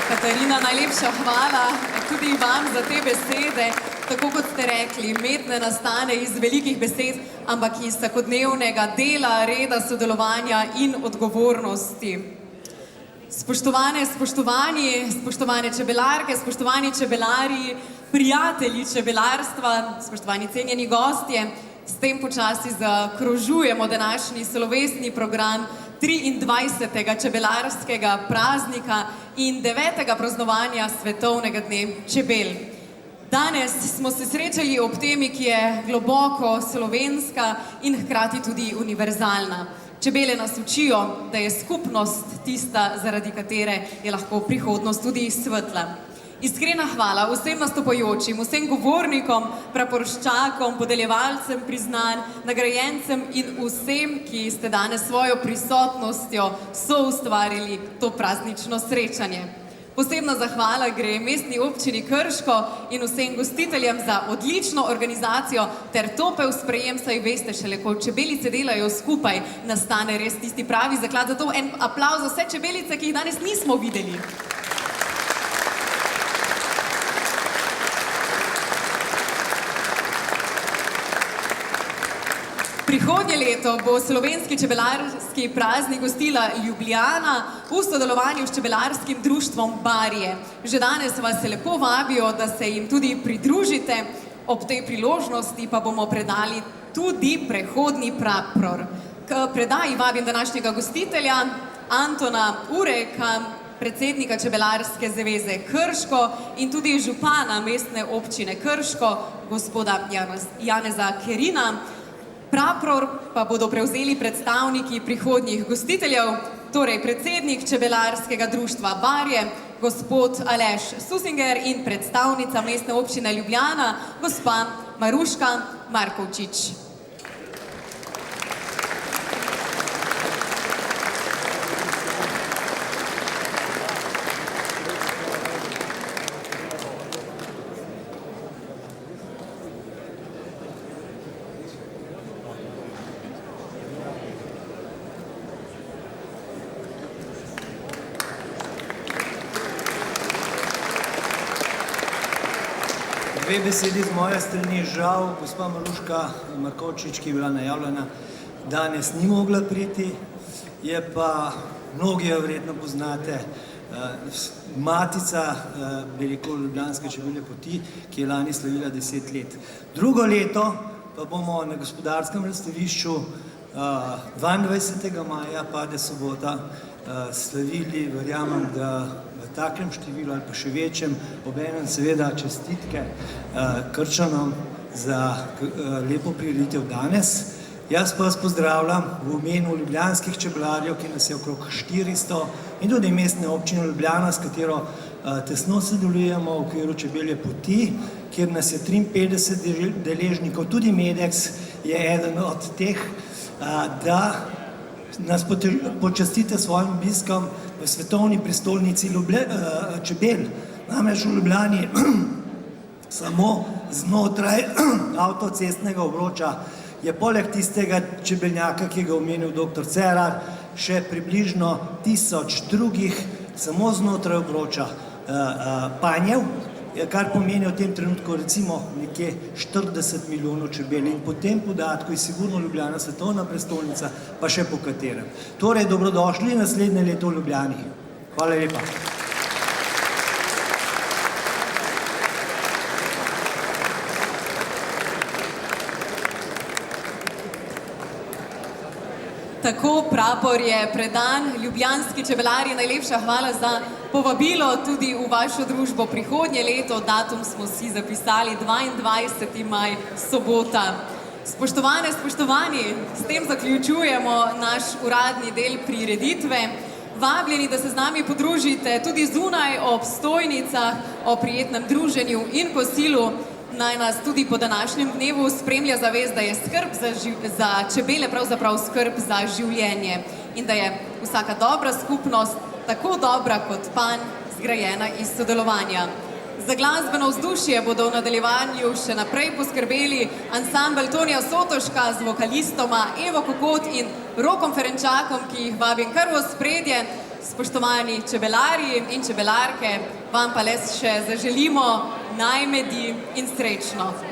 Katarina, najlepša hvala tudi vam za te besede. Tako kot ste rekli, med ne nastane iz velikih besed, ampak iz vsakodnevnega dela, reda, sodelovanja in odgovornosti. Spoštovane, spoštovane čebelarke, spoštovani čebelari, prijatelji čebelarstva, spoštovani cenjeni gostje, s tem počasi zakrožujemo današnji slovesni program 23. čebelarskega praznika in 9. praznovanja Svetovnega dne čebel. Danes smo se srečali ob temi, ki je globoko slovenska in hkrati tudi univerzalna. Čebele nas učijo, da je skupnost tista, zaradi katere je lahko prihodnost tudi svetla. Iskrena hvala vsem nastopajočim, vsem govornikom, praporščakom, podeljevalcem priznanj, nagrajencem in vsem, ki ste danes svojo prisotnostjo soustvarili to praznično srečanje. Posebna zahvala gre Mestni občini Krško in vsem gostiteljem za odlično organizacijo ter topel sprejem, saj veste, šele ko čebelice delajo skupaj, nastane res tisti pravi zaklad. Zato en aplavz za vse čebelice, ki jih danes nismo videli. Prihodnje leto bo slovenski čebelarski praznik gostila Ljubljana v sodelovanju s čebelarskim društvom Barje. Že danes vas lepo vabijo, da se jim tudi pridružite. Ob tej priložnosti pa bomo predali tudi prehodni prapor. K predaji vabim današnjega gostitelja Antona Ureka, predsednika Čebelarske zveze Krško in tudi župana Mestne občine Krško, gospoda Janeza Kerina. Prapor pa bodo prevzeli predstavniki prihodnjih gostiteljev, torej predsednik Čebelarskega društva Barje, gospod Aleš Susinger in predstavnica Mestne občine Ljubljana, gospa Maruška Markovčič. Dve besedi z moje strani, žal, gospa Maruška Markovčič, ki je bila najavljena, danes ni mogla priti, je pa, mnogi jo verjetno poznate, matica, bi rekel, Ljubljanske čebelje poti, ki je lani slavila 10 let. Drugo leto pa bomo na gospodarskem razstavišču 22. maja, pade sobota, slavili, verjamem, da v takem številu ali pa še večjem, obenem seveda čestitke Krčanom za lepo prireditev danes. Jaz pa vas pozdravljam v imenu ljubljanskih čebelarjev, ki nas je okrog 400 in tudi Mestne občine Ljubljana, s katero tesno sodelujemo v okviru Čebelje poti, kjer nas je 53 deležnikov, tudi Medex je eden od teh, da nas počastite s svojim obiskom v svetovni prestolnici čebel. Namreč v Ljubljani samo znotraj avtocestnega obroča je poleg tistega čebeljaka, ki ga omenil dr. Cerar, še približno 1000 drugih samo znotraj obroča panjev, kar pomeni v tem trenutku recimo nekje 40 milijonov čebel in po tem podatku je sigurno Ljubljana svetovna prestolnica, pa še po katerem. Torej, dobrodošli naslednje leto v Ljubljani. Hvala lepa. Tako, prapor je predan, ljubljanski čebelari, najlepša hvala za povabilo tudi v vašo družbo prihodnje leto. Datum smo si zapisali 22. maj, sobota. Spoštovane, spoštovani, s tem zaključujemo naš uradni del prireditve. Vabljeni, da se z nami podružite tudi zunaj ob stojnicah, o prijetnem druženju in kosilu. Naj nas tudi po današnjem dnevu spremlja zavest, da je skrb za čebele pravzaprav skrb za življenje. in da je vsaka dobra skupnost tako dobra kot panj zgrajena iz sodelovanja. Za glasbeno vzdušje bodo v nadaljevanju še naprej poskrbeli ansambel Tonija Sotoška z vokalistoma Evo Kokot in Rokom Ferenčakom, ki jih vabim kar v ospredje. Spoštovani čebelarji in čebelarke, vam pa le še zaželimo naj medi in srečno.